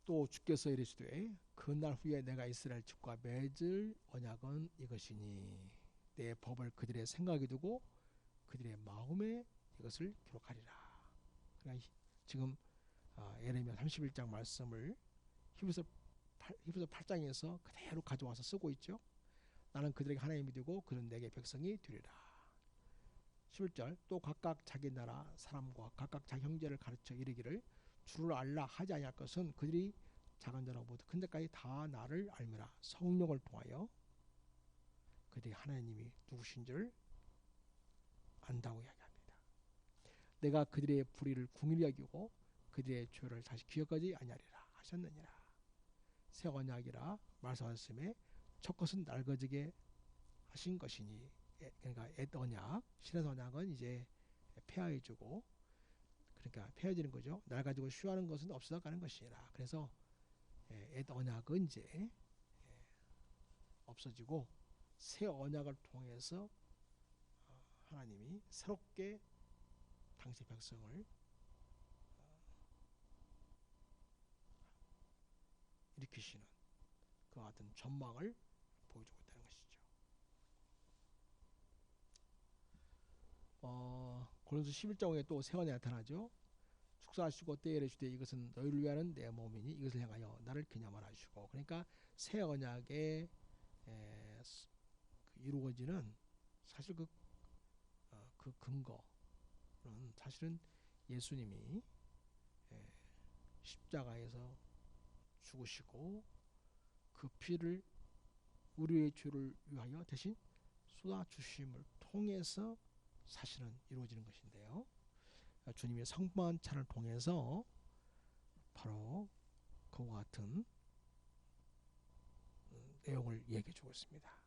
또 주께서 이르시되 그날 후에 내가 이스라엘 집과 맺을 언약은 이것이니 내 법을 그들의 생각에 두고 그들의 마음에 이것을 기록하리라. 그러니까 지금 예레미야 31장 말씀을 히브리서 8장에서 그대로 가져와서 쓰고 있죠. 나는 그들에게 하나님이 되고 그들은 내게 백성이 되리라. 11절, 또 각각 자기 나라 사람과 각각 자기 형제를 가르쳐 이르기를 주를 알라 하지 아니할 것은 그들이 작은 자로부터 큰 데까지 다 나를 알미라. 성령을 통하여 그들이 하나님이 누구신 줄 안다고 이야기합니다. 내가 그들의 불의를 궁일히 여기고 그들의 죄를 다시 기억하지 아니하리라 하셨느니라. 새 언약이라 말씀하셨음에 첫 것은 낡아지게 하신 것이니, 그러니까 옛 언약, 신의 언약은 이제 폐하해주고, 그러니까 폐해지는 거죠. 낡아지고 쉬워하는 것은 없어가는 것이라. 그래서 옛 언약은 이제 없어지고 새 언약을 통해서 하나님이 새롭게 당시 백성을 일으키시는 그 같은 전망을 보여주고 있다는 것이죠. 고린도서 11장에 또 새 언약이 나타나죠. 축사하시고 때에 이르시되 이것은 너희를 위하는 내 몸이니 이것을 향하여 나를 기념하라 하시고, 그러니까 새 언약에 이루어지는 사실 그 근거는 사실은 예수님이 십자가에서 죽으시고 그 피를 우리의 죄를 위하여 대신 쏟아 주심을 통해서 사실은 이루어지는 것인데요. 주님의 성만찬을 통해서 바로 그와 같은 내용을 얘기해 주고 있습니다.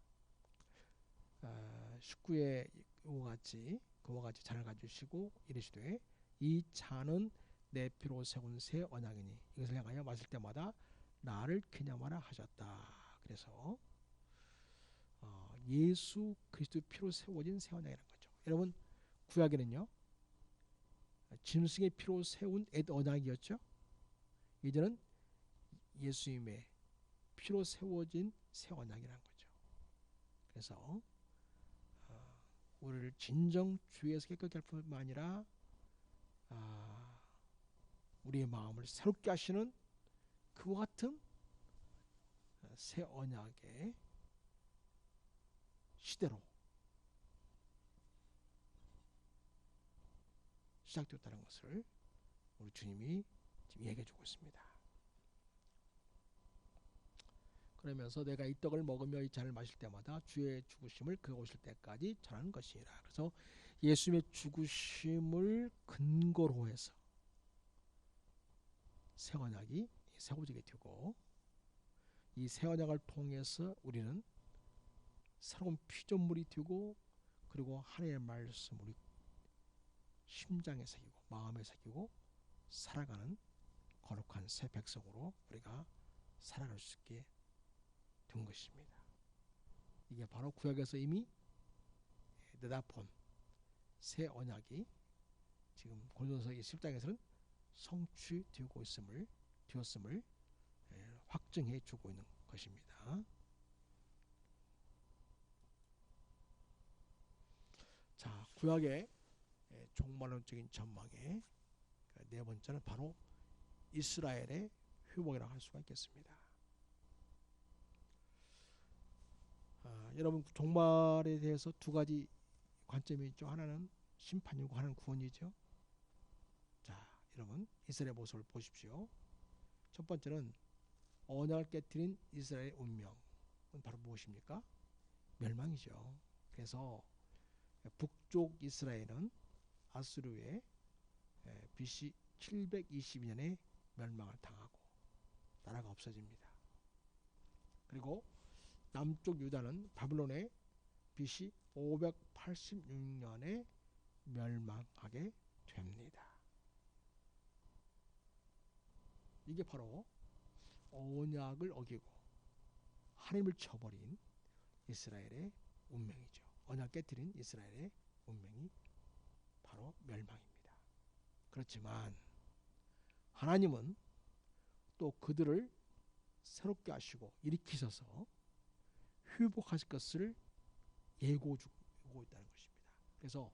19에 그와 같이 잔을 가지시고 이르시되 이 잔은 내 피로 세운 새 언약이니 이것을 향하여 마실 때마다 나를 기념하라 하셨다. 그래서 예수 그리스도 피로 세워진 새 언약이라는 거죠. 여러분, 구약에는요 짐승의 피로 세운 옛 언약이었죠. 이제는 예수님의 피로 세워진 새 언약이라는 거죠. 그래서 우리를 진정 주에서 깨끗게 할 뿐만 아니라 우리의 마음을 새롭게 하시는 그와 같은 새 언약의 시대로 시작되었다는 것을 우리 주님이 지금 얘기해 주고 있습니다. 그러면서 내가 이 떡을 먹으며 이 잔을 마실 때마다 주의 죽으심을 그가 오실 때까지 전하는 것이라. 그래서 예수님의 죽으심을 근거로 해서 새 언약이 세워지게 되고, 이 새 언약을 통해서 우리는 새로운 피조물이 되고, 그리고 하나님의 말씀을 우리 심장에 새기고 마음에 새기고 살아가는 거룩한 새 백성으로 우리가 살아갈 수 있게 된 것입니다. 이게 바로 구약에서 이미 내다본 새 언약이 지금 고린도서 10장에서는 성취되고 되었음을 확증해 주고 있는 것입니다. 자, 구약의 종말론적인 전망의 네 번째는 바로 이스라엘의 회복이라고 할 수가 있겠습니다. 여러분, 종말에 대해서 두 가지 관점이 있죠. 하나는 심판이고 하나는 구원이죠. 자, 여러분, 이스라엘의 모습을 보십시오. 첫 번째는 언약을 깨뜨린 이스라엘의 운명은 바로 무엇입니까? 멸망이죠. 그래서 북쪽 이스라엘은 아수르의 BC 722년에 멸망을 당하고 나라가 없어집니다. 그리고 남쪽 유다는 바빌론의 BC 586년에 멸망하게 됩니다. 이게 바로 언약을 어기고 하나님을 쳐버린 이스라엘의 운명이죠. 언약 깨뜨린 이스라엘의 운명이 바로 멸망입니다. 그렇지만 하나님은 또 그들을 새롭게 하시고 일으키셔서 회복하실 것을 예고주고 있다는 것입니다. 그래서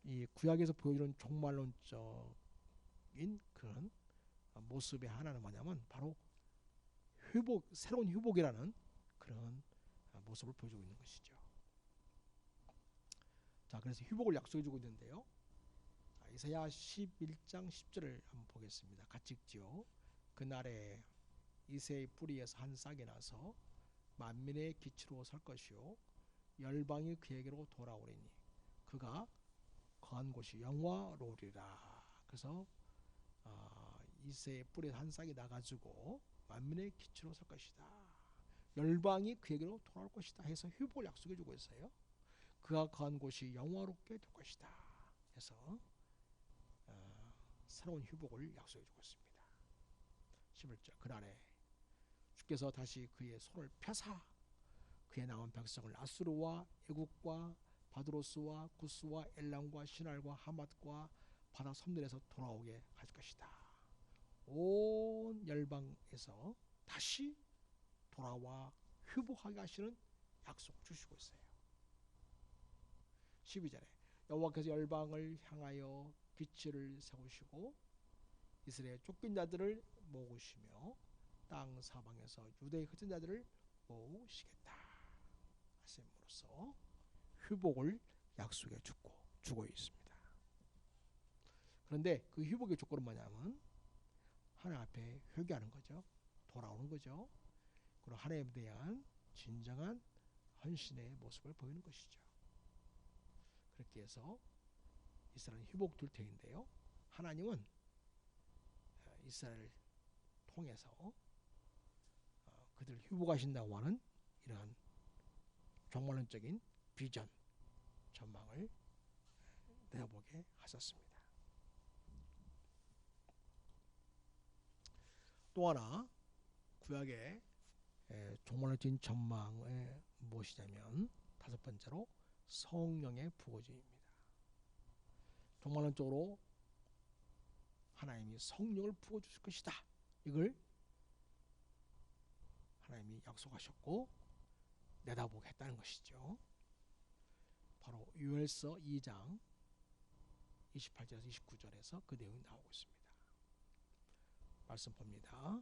이 구약에서 보여주는 종말론적인 그런 모습의 하나는 뭐냐면 바로 새로운 회복이라는 그런 모습을 보여주고 있는 것이죠. 자, 그래서 회복을 약속해주고 있는데요. 이사야 11장 10절을 한번 보겠습니다. 같이 읽지요. 그날에 이새의 뿌리에서 한 싹이 나서 만민의 기치로 설 것이요 열방이 그에게로 돌아오리니 그가 거한 곳이 영화로우리라. 그래서 이새의 뿔에 한 싹이 나가지고 만민의 기초로 설 것이다. 열방이 그에게로 돌아올 것이다 해서 회복을 약속해주고 있어요. 그가 거한 곳이 영화롭게 될 것이다 해서 새로운 회복을 약속해주고 있습니다. 11절 그날에 주께서 다시 그의 손을 펴사 그의 남은 백성을 아수르와 애국과 바드로스와 구스와 엘람과 시날과 하맛과 바다 섬들에서 돌아오게 할 것이다. 온 열방에서 다시 돌아와 회복하게 하시는 약속 주시고 있어요. 12절에 여호와께서 열방을 향하여 빛을 세우시고 이스라엘 쫓긴 자들을 모으시며 땅 사방에서 유대의 흩은 자들을 모으시겠다 하심으로써 회복을 약속해 주고 있습니다. 그런데 그 회복의 조건은 뭐냐면 하나님 앞에 회개하는 거죠. 돌아오는 거죠. 그리고 하나님에 대한 진정한 헌신의 모습을 보이는 것이죠. 그렇게 해서 이스라엘은 회복될 터인데요. 하나님은 이스라엘을 통해서 그들을 회복하신다고 하는 이러한 종말론적인 비전, 전망을 내다보게 하셨습니다. 또 하나 구약의 종말론적인 전망은 무엇이냐면 다섯 번째로 성령의 부어짐입니다. 종말론적으로 하나님이 성령을 부어주실 것이다. 이걸 하나님이 약속하셨고 내다보게 했다는 것이죠. 바로 요엘서 2장 28절에서 29절에서 그 내용이 나오고 있습니다. 말씀 봅니다.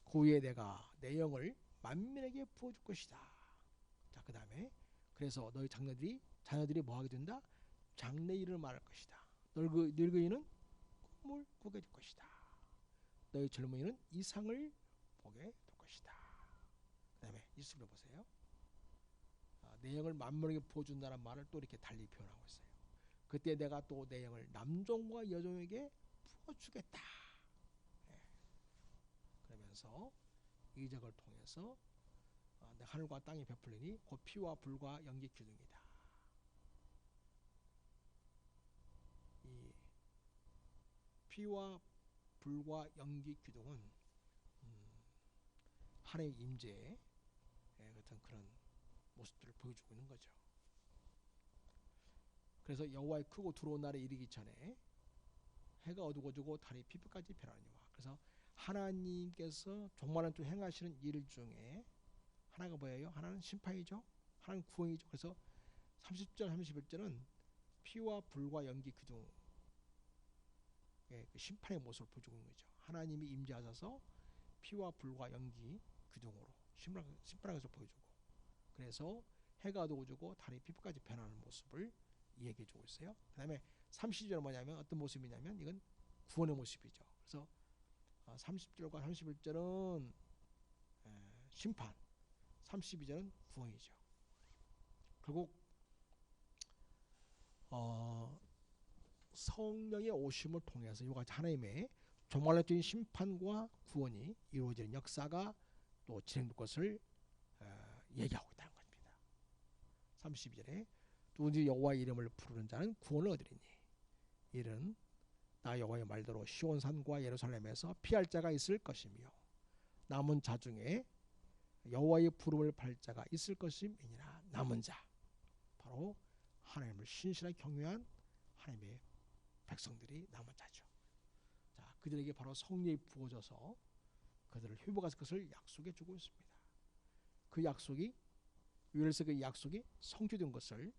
그 후에 내가 내 영을 만민에게 부어줄 것이다. 자, 그 다음에 그래서 너희 자녀들이 뭐하게 된다? 장래 일을 말할 것이다. 늙은이는 꿈을 꾸게 될 것이다. 너희 젊은이는 이상을 보게 될 것이다. 그 다음에 이스를 보세요. 내 영을 만민에게 부어준다는 말을 또 이렇게 달리 표현하고 있어요. 그때 내가 또 내 영을 남종과 여종에게 부어주겠다. 그러면서 이적을 통해서 하늘과 땅이 베풀리니 곧 피와 불과 연기 기둥이다. 이 피와 불과 연기 기둥은 하나님의 임재의 같은 그런 모습들을 보여주고 있는 거죠. 그래서 여호와의 크고 두려운 날에 이르기 전에 해가 어두워지고 달이 피부까지 변하니와. 그래서 하나님께서 종말론적으로 행하시는 일 중에 하나가 뭐예요? 하나는 심판이죠. 하나는 구원이죠. 그래서 30절 31절은 피와 불과 연기 기둥 그 심판의 모습을 보여주고 있는 거죠. 하나님이 임재하셔서 피와 불과 연기 기둥으로 심판하는 것을 보여주고, 그래서 해가 어두워지고 달이 피부까지 변하는 모습을 얘기해주고 있어요. 그 다음에 30절은 뭐냐면 어떤 모습이냐면 이건 구원의 모습이죠. 그래서 30절과 31절은 심판, 32절은 구원이죠. 결국 성령의 오심을 통해서 이와 같이 하나님의 종말론적인 심판과 구원이 이루어지는 역사가 또 진행될 것을 얘기하고 있다는 겁니다. 32절에 누구든지 여호와의 이름을 부르는 자는 구원을 얻으리니 이는 나 여호와의 말대로 시온산과 예루살렘에서 피할 자가 있을 것이며 남은 자 중에 여호와의 부름을 받을 자가 있을 것임이니라. 남은 자, 바로 하나님을 신실하게 경외한 하나님의 백성들이 남은 자죠. 자, 그들에게 바로 성령이 부어져서 그들을 회복할 것을 약속해 주고 있습니다. 그 약속이 요엘서 그 약속이 성취된 것을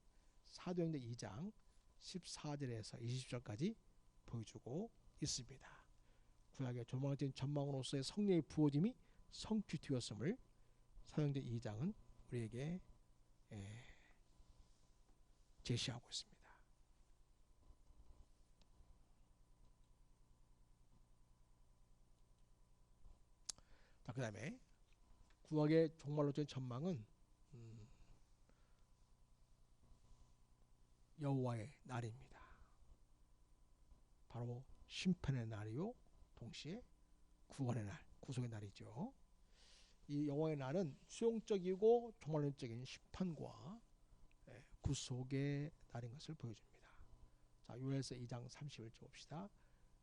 사도행전 2장 14절에서 20절까지 보여주고 있습니다. 구약의 조망된 전망으로서의 성령의 부어짐이 성취되었음을 사도행전 2장은 우리에게 제시하고 있습니다. 자, 그 다음에 구약의 종말론적인 전망은 여호와의 날입니다. 바로 심판의 날이요 동시에 구원의 날, 구속의 날이죠. 이 여호와의 날은 수용적이고 종말론적인 심판과 구속의 날인 것을 보여줍니다. 자, 요엘서 2장 31절 봅시다.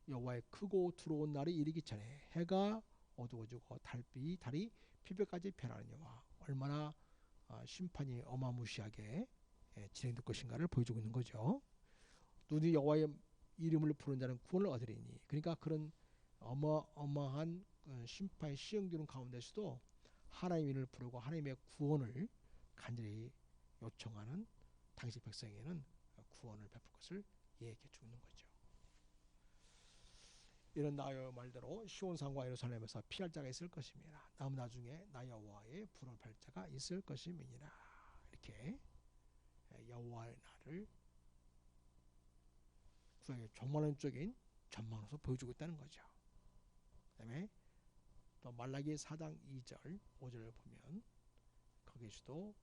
여호와의 크고 두려운 날이 이르기 전에 해가 어두워지고 달이 피벽까지 변하느니와 얼마나 심판이 어마무시하게 진행될 것인가를 보여주고 있는 거죠. 눈이 여호와의 이름을 부르는 자는 구원을 얻으리니, 그러니까 그런 어마어마한 심판이 시행되는 가운데서도 하나님의 이름을 부르고 하나님의 구원을 간절히 요청하는 당시 백성에게는 구원을 베풀 것을 얘기해 주는 거죠. 이런 나의 말대로 시온산과 예루살렘에서 피할 자가 있을 것입니다. 다음 나중에 나 여호와의 불을 발 자가 있을 것임이니라. 이렇게 여호와의 날을 구약의 종말론적인 전망으로서 보여주고 있다는 거죠. 그 다음에 또 말라기 4장 2절 5절을 보면 거기에서도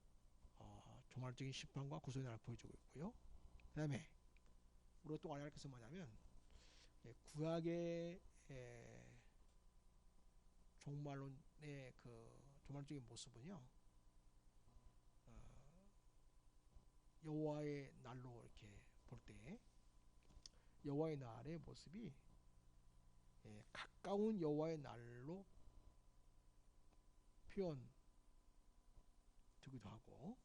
종말적인 심판과 구속의 날을 보여주고 있고요. 그 다음에 우리가 또 알아야 할 것은 뭐냐면 구약의 종말론의 그 종말적인 모습은요, 여호와의 날로 이렇게 볼 때 여호와의 날의 모습이 가까운 여호와의 날로 표현되기도 하고,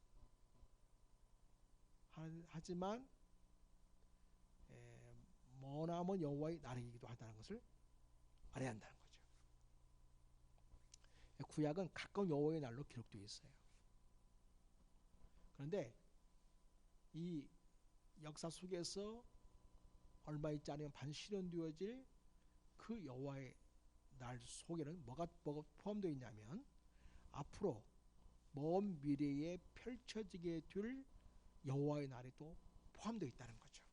하지만 머나먼 여호와의 날이기도 하다는 것을 알아야 한다는 거죠. 구약은 가까운 여호와의 날로 기록되어 있어요. 그런데 이 역사 속에서 얼마 있지 않으면 반실현되어질 그 여호와의 날 속에는 뭐가 포함되어 있냐면 앞으로 먼 미래에 펼쳐지게 될 여호와의 날이 또 포함되어 있다는 거죠.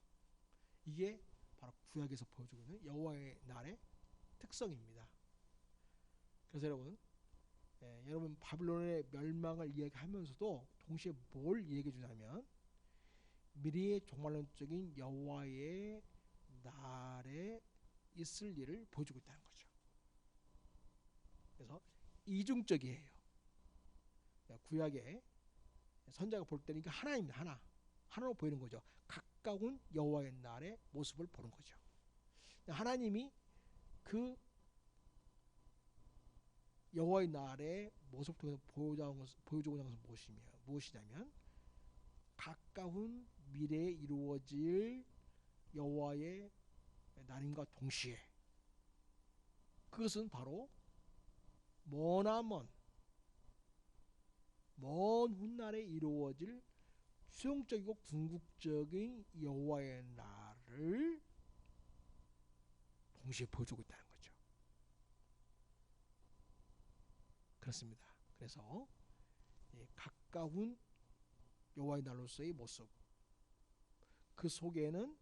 이게 바로 구약에서 보여주고 있는 여호와의 날의 특성입니다. 그래서 여러분 바빌론의 멸망을 이야기하면서도 동시에 뭘 얘기해 주냐면 미래의 종말론적인 여호와의 날에 있을 일을 보여주고 있다는 거죠. 그래서 이중적이에요. 구약의 선자가 볼 때는 이게 하나입니다. 하나로 보이는 거죠. 가까운 여호와의 날의 모습을 보는 거죠. 하나님이 그 여호와의 날의 모습을 통해서 보여주고자 하는 것은 무엇이냐면 가까운 미래에 이루어질 여호와의 날임과 동시에 그것은 바로 먼 훗날에 이루어질 수용적이고 궁극적인 여호와의 날을 동시에 보여주고 있다는 거죠. 그렇습니다. 그래서 가까운 여호와의 날로서의 모습, 그 속에는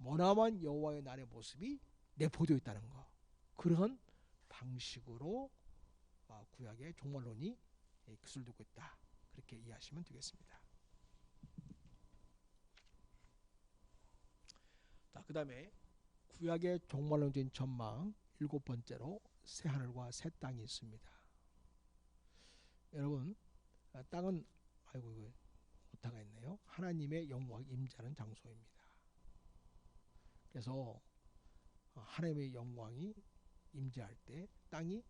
머나먼 여호와의 날의 모습이 내포되어 있다는 것, 그런 방식으로 구약의 종말론이 기술되고 있다, 그렇게 이해하시면 되겠습니다. 자, 그 다음에 구약의 종말론적인 전망 7번째로 새하늘과 새 땅이 있습니다. 여러분, 땅은 아이고 오타가 있네요. 하나님의 영광이 임재하는 장소입니다. 그래서 하나님의 영광이 임재할 때 땅이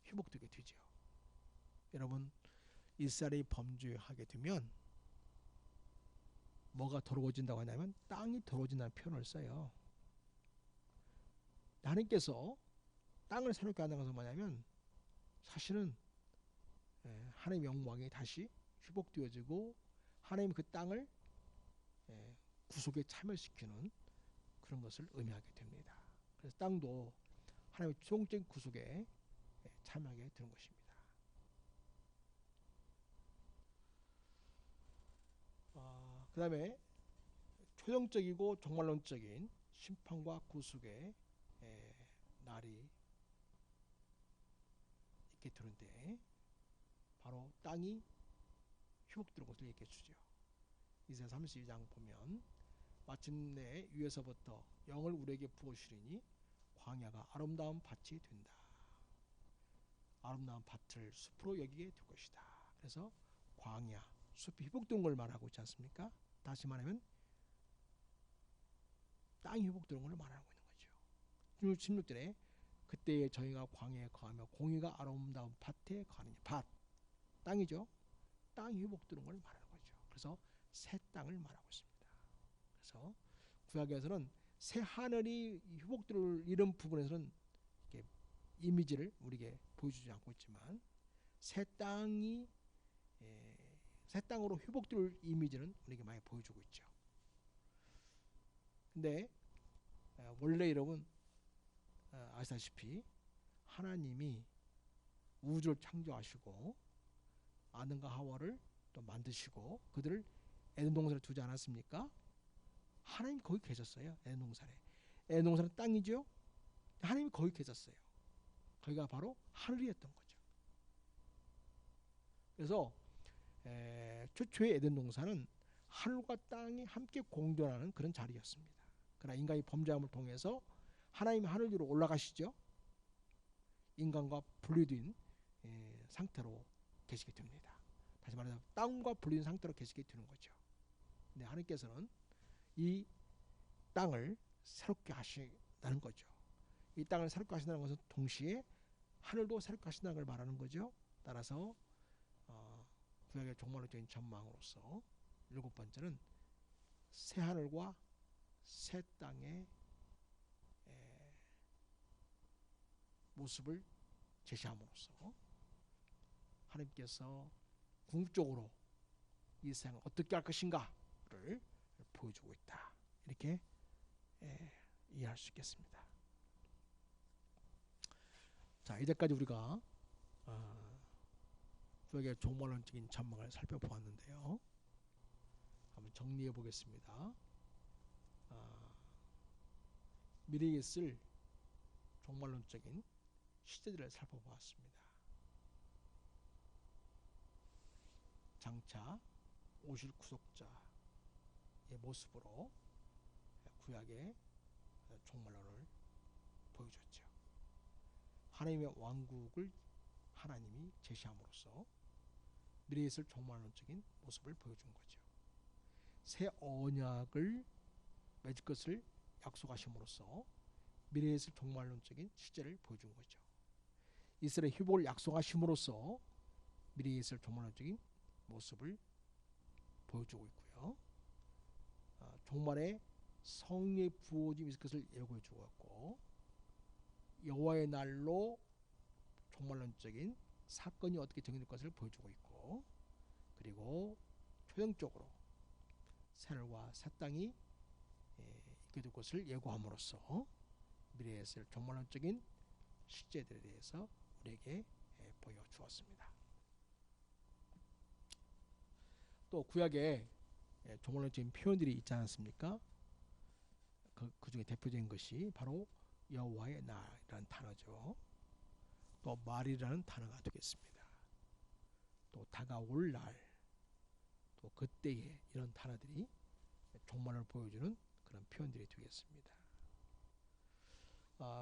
회복되게 되죠. 여러분, 이스라엘이 범죄하게 되면 뭐가 더러워진다고 하냐면 땅이 더러워진다는 표현을 써요. 하나님께서 땅을 새롭게 한다는 것은 뭐냐면 사실은 하나님의 영광이 다시 회복되어지고 하나님이 그 땅을 구속에 참여시키는 그런 것을 의미하게 됩니다. 그래서 땅도 하나님의 최종적인 구속에 참여하게 되는 것입니다. 그 다음에 최종적이고 종말론적인 심판과 구속의 날이 있게 되는데 바로 땅이 회복되는 것을 얘기해 주죠. 이사야 32장 보면 마침내 위에서부터 영을 우리에게 부어주시리니 광야가 아름다운 밭이 된다. 아름다운 밭을 숲으로 여기게 될 것이다. 그래서 광야, 숲이 회복된 걸 말하고 있지 않습니까? 다시 말하면 땅이 회복되는 걸 말하고 있는 거죠. 16절에 그때에 저희가 광야에 거하며 공의가 아름다운 밭에 거하느니, 밭, 땅이죠. 땅이 회복되는 걸 말하는 거죠. 그래서 새 땅을 말하고 있습니다. 그래서 구약에서는 새 하늘이 회복될 이런 부분에서는 이렇게 이미지를 우리에게 보여주지 않고 있지만 새 땅이 새 땅으로 회복될 이미지는 우리에게 많이 보여주고 있죠. 근데 원래 여러분 아시다시피 하나님이 우주를 창조하시고 아담과 하와를 또 만드시고 그들을 에덴 동산에 두지 않았습니까? 하나님이 거기 계셨어요. 에덴 동산에. 에덴 동산은 땅이죠. 하나님이 거기 계셨어요. 거기가 바로 하늘이었던 거죠. 그래서 최초의 에덴 동산은 하늘과 땅이 함께 공존하는 그런 자리였습니다. 그러나 인간이 범죄함을 통해서 하나님이 하늘 위로 올라가시죠. 인간과 분리된 상태로 계시게 됩니다. 다시 말해서 땅과 분리된 상태로 계시게 되는 거죠. 근데 하나님께서는 이 땅을 새롭게 하신다는 거죠. 이 땅을 새롭게 하신다는 것은 동시에 하늘도 새롭게 하신다는 걸 말하는 거죠. 따라서 구약의 종말론적인 전망으로서 일곱 번째는 새 하늘과 새 땅의 모습을 제시함으로써 하나님께서 궁극적으로 이 세상을 어떻게 할 것인가를 보여주고 있다. 이렇게 이해할 수 있겠습니다. 자, 이제까지 우리가 구약의 종말론적인 전망을 살펴보았는데요. 한번 정리해 보겠습니다. 미래에 있을 종말론적인 시대들을 살펴보았습니다. 장차 오실 구속자의 모습으로 구약의 종말론을 보여줬죠. 하나님의 왕국을 하나님이 제시함으로써 미래에 있을 종말론적인 모습을 보여준 거죠. 새 언약을 맺을 것을 약속하심으로써 미래에 있을 종말론적인 시제를 보여준 거죠. 이스라엘 회복을 약속하심으로써 미래에 있을 종말론적인 모습을 보여주고 있고요. 종말에 성령의 부어짐이 있을 것을 예고해 주었고 여호와의 날로 종말론적인 사건이 어떻게 정해질 것을 보여주고 있고 그리고 초정적으로 새하늘과 새 땅이 있게 될 것을 예고함으로써 미래에 있을 종말론적인 시제들에 대해서 우리에게 보여주었습니다. 또 구약에 종말론적인 표현들이 있지 않습니까? 그 중에 대표적인 것이 바로 여호와의 날이라는 단어죠. 또 말이라는 단어가 되겠습니다. 또 다가올 날, 또 그때에 이런 단어들이 종말을 보여주는 그런 표현들이 되겠습니다.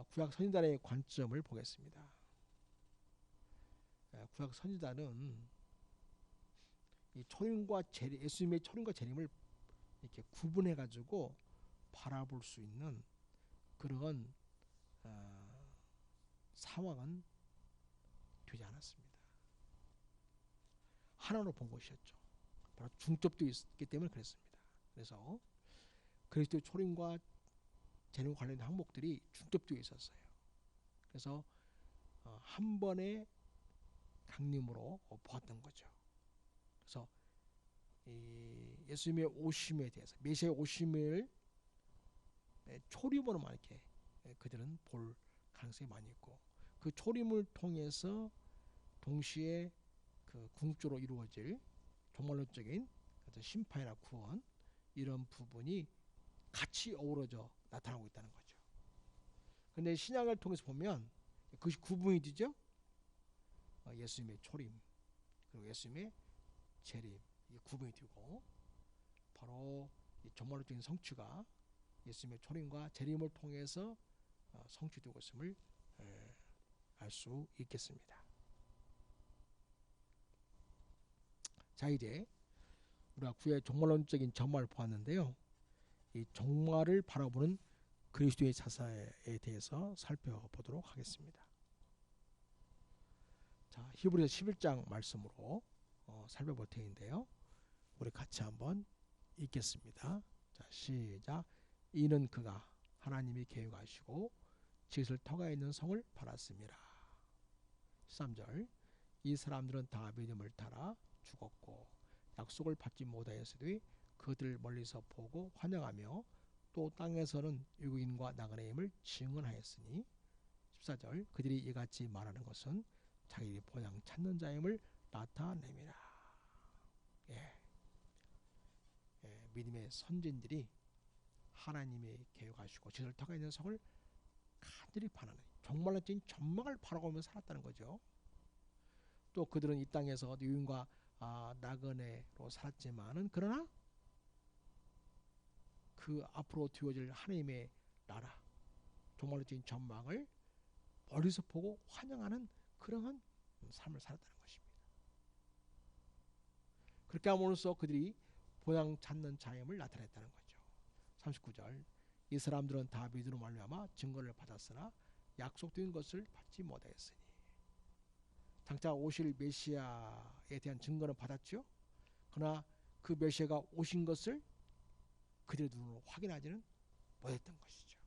구약 선지자의 관점을 보겠습니다. 구약 선지자는 이 초림과 재림, 예수님의 초림과 재림을 이렇게 구분해 가지고 바라볼 수 있는 그런 상황은 되지 않았습니다. 하나로 본 것이었죠. 바로 중첩되어 있기 때문에 그랬습니다. 그래서 그리스도의 초림과 재림 관련된 항목들이 중첩되어 있었어요. 그래서 한 번의 강림으로 보았던 거죠. 그래서 이 예수님의 오심에 대해서 메시아의 오심을 초림으로만 이렇게 그들은 볼 가능성이 많이 있고 그 초림을 통해서 동시에 그 궁극적으로 이루어질 종말론적인 심판이나 구원 이런 부분이 같이 어우러져 나타나고 있다는 거죠. 그런데 신약을 통해서 보면 그것이 구분이 되죠. 예수님의 초림 그리고 예수님의 재림 이게 구분이 되고 바로 이 종말론적인 성취가 예수님의 초림과 재림을 통해서 성취되고 있음을 알 수 있겠습니다. 자, 이제 우리가 구약의 종말론적인 전말을 보았는데요. 이 종말을 바라보는 그리스도의 자세에 대해서 살펴보도록 하겠습니다. 자, 히브리서 11장 말씀으로 살펴볼 터인데요. 우리 같이 한번 읽겠습니다. 자, 시작. 이는 그가 하나님이 계획하시고 지을 터가 있는 성을 팔았습니다. 13절. 이 사람들은 다 믿음을 따라 죽었고 약속을 받지 못하였으되 그들을 멀리서 보고 환영하며 또 땅에서는 유국인과 나그네임을 증언하였으니 14절. 그들이 이같이 말하는 것은 자기의 본향 찾는 자임을 나타냅니다. 믿음의 선진들이 하나님이 계획하시고 지을 터가 있는 성을 간절히 바라는 종말론적인 전망을 바라보며 살았다는 거죠. 또 그들은 이 땅에서 유인과 나그네로 살았지만은 그러나 그 앞으로 뒤워질 하나님의 나라 종말론적인 전망을 멀리서 보고 환영하는 그러한 삶을 살았다는 것입니다. 그렇게 함으로써 그들이 본향 찾는 자임을 나타냈다는 거죠. 39절. 이 사람들은 다 믿음으로 말미암아 증거를 받았으나 약속된 것을 받지 못하였으니. 장차 오실 메시아에 대한 증거는 받았죠. 그러나 그 메시아가 오신 것을 그들의 눈으로 확인하지는 못했던 것이죠.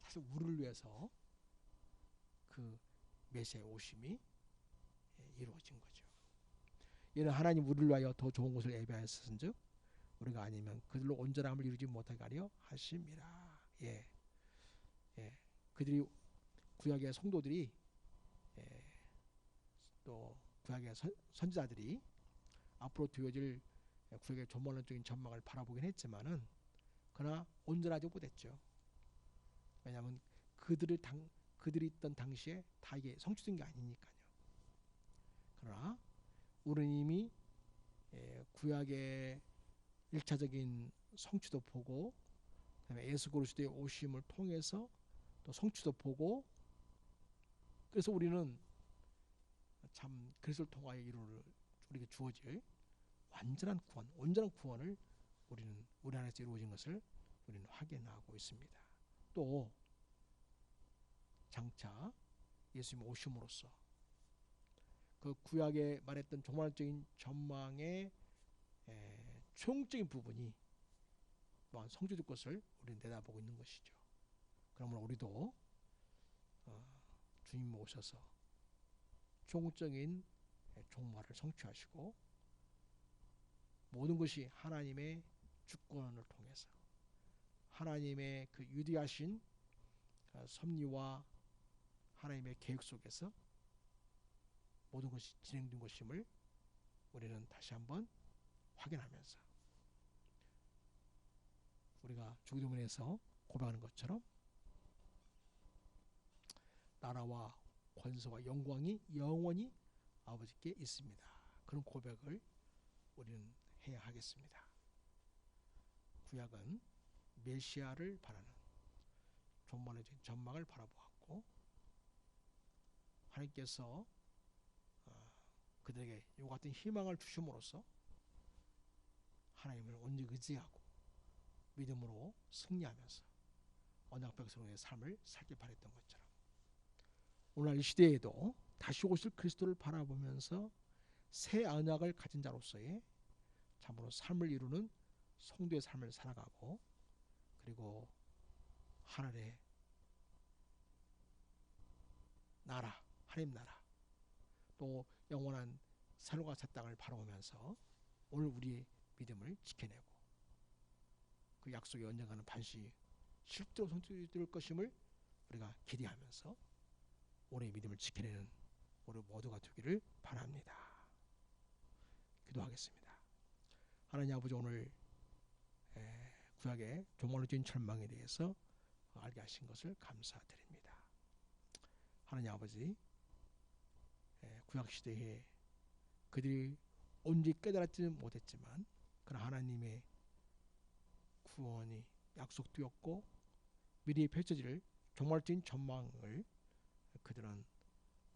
사실 우리를 위해서 그 메시아의 오심이 이루어진 거죠. 이는 하나님 우리를 위하여 더 좋은 곳을 예비하였은즉 우리가 아니면 그들로 온전함을 이루지 못하게 하려 하심이라. 그들이 구약의 성도들이 또 구약의 선지자들이 앞으로 되어질 구약의 종말론적인 전망을 바라보긴 했지만은 그러나 온전하지 못했죠. 왜냐하면 그들이 있던 당시에 다 이게 성취된 게 아니니까요. 그러나 우리는 이미 구약의 1차적인 성취도 보고 그다음에 예수 그리스도의 오심을 통해서 또 성취도 보고 그래서 우리는 참 그리스도를 통하여 우리에게 주어질 완전한 구원, 온전한 구원을 우리는 우리 안에서 이루어진 것을 우리는 확인하고 있습니다. 또 장차 예수님 오심으로써 그 구약에 말했던 종말적인 전망의 최종적인 부분이 또한 성취될 것을 우리는 내다보고 있는 것이죠. 그러므로 우리도 주님 오셔서 최종적인 종말을 성취하시고 모든 것이 하나님의 주권을 통해서 하나님의 그 유디하신 섭리와 하나님의 계획 속에서 모든 것이 진행된 것임을 우리는 다시 한번 확인하면서 우리가 주기도문에서 고백하는 것처럼 나라와 권세와 영광이 영원히 아버지께 있습니다. 그런 고백을 우리는 해야 하겠습니다. 구약은 메시아를 바라는 종말의 전망을 바라보았고 하나님께서 그들에게 이와 같은 희망을 주심으로써 하나님을 온전히 의지하고 믿음으로 승리하면서 언약 백성의 삶을 살길 바랬던 것처럼 오늘날 이 시대에도 다시 오실 그리스도를 바라보면서 새 언약을 가진 자로서의 참으로 삶을 이루는 성도의 삶을 살아가고 그리고 하늘의 나라, 하나님 나라 또 영원한 산과 새 땅을 바라보면서 오늘 우리의 믿음을 지켜내고 그 약속의 언젠가는 반드시 실제로 성취될 것임을 우리가 기대하면서 우리의 믿음을 지켜내는 우리 모두가 되기를 바랍니다. 기도하겠습니다. 하나님 아버지 오늘 구약의 종말론적인 절망에 대해서 알게 하신 것을 감사드립니다. 하나님 아버지 구약 시대에 그들이 온전히 깨달았지는 못했지만 그러나 하나님의 구원이 약속되었고 미래에 펼쳐질 종말적인 전망을 그들은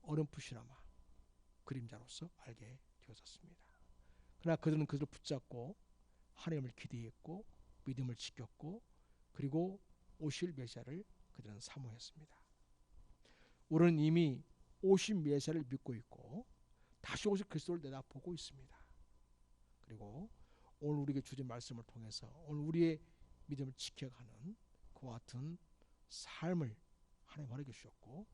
어렴풋이나마 그림자로서 알게 되었습니다. 그러나 그들은 그들을 붙잡고 하나님을 기대했고 믿음을 지켰고 그리고 오실 메시아를 그들은 사모했습니다. 우리는 이미 오신 메시아를 믿고 있고 다시 오실 그리스도를 내다보고 있습니다. 그리고 오늘 우리에게 주신 말씀을 통해서 오늘 우리의 믿음을 지켜가는 그와 같은 삶을 하나님 허락해 주셨고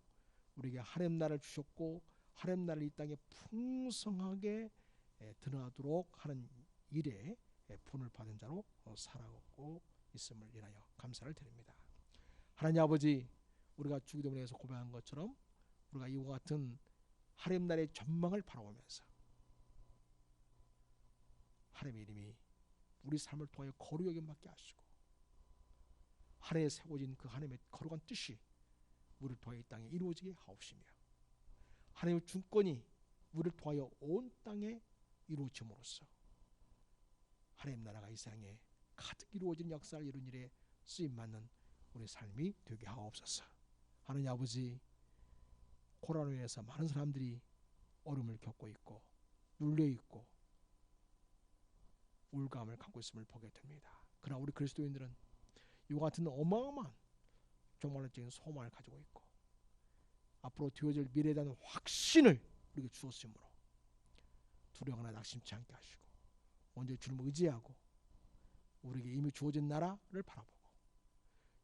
우리에게 하나님 나라를 주셨고 하나님 나라를 이 땅에 풍성하게 드러나도록 하는 일에 본을 받은 자로 살아가고 있음을 인하여 감사를 드립니다. 하나님 아버지, 우리가 주기도문에서 고백한 것처럼 우리가 이와 같은 하나님 나라의 전망을 바라보면서 하나님의 이름이 우리 삶을 통하여 거룩히 여김받게 하시고 하늘에 세워진 그 하나님의 거룩한 뜻이 우리를 통하여 이 땅에 이루어지게 하옵시며 하나님의 주권이 우리를 통하여 온 땅에 이루어짐으로써 하나님 나라가 이 세상에 가득 이루어진 역사를 이룬 일에 쓰임받는 우리 삶이 되게 하옵소서. 하나님 아버지, 코로나로 인해서 많은 사람들이 어려움을 겪고 있고 눌려있고 우울감을 갖고 있음을 보게 됩니다. 그러나 우리 그리스도인들은 이와 같은 어마어마한 종말론적인 소망을 가지고 있고 앞으로 되어질 미래에 대한 확신을 우리에게 주었으므로 두려워하거나 낙심치 않게 하시고 온전히 주님을 의지하고 우리에게 이미 주어진 나라를 바라보고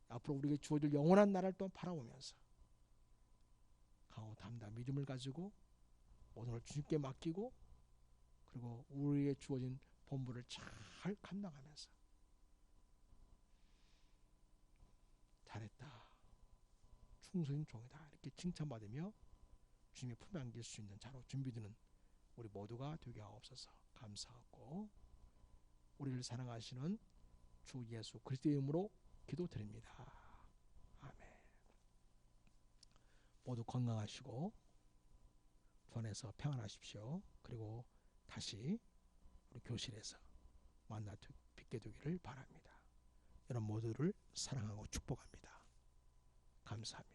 앞으로 우리에게 주어질 영원한 나라를 또 바라보면서 강하고 담대한 믿음을 가지고 모든 걸 주님께 맡기고 그리고 우리에게 주어진 본분을 잘 감당하면서 잘했다, 충성인 종이다 이렇게 칭찬받으며 주님의 품에 안길 수 있는 자로 준비되는 우리 모두가 되게 하옵소서. 감사하고 우리를 사랑하시는 주 예수 그리스도의 이름으로 기도드립니다. 아멘. 모두 건강하시고 주 안에서 평안하십시오. 그리고 다시 우리 교실에서 만나 뵙게 되기를 바랍니다. 여러분 모두를 사랑하고 축복합니다. 감사합니다.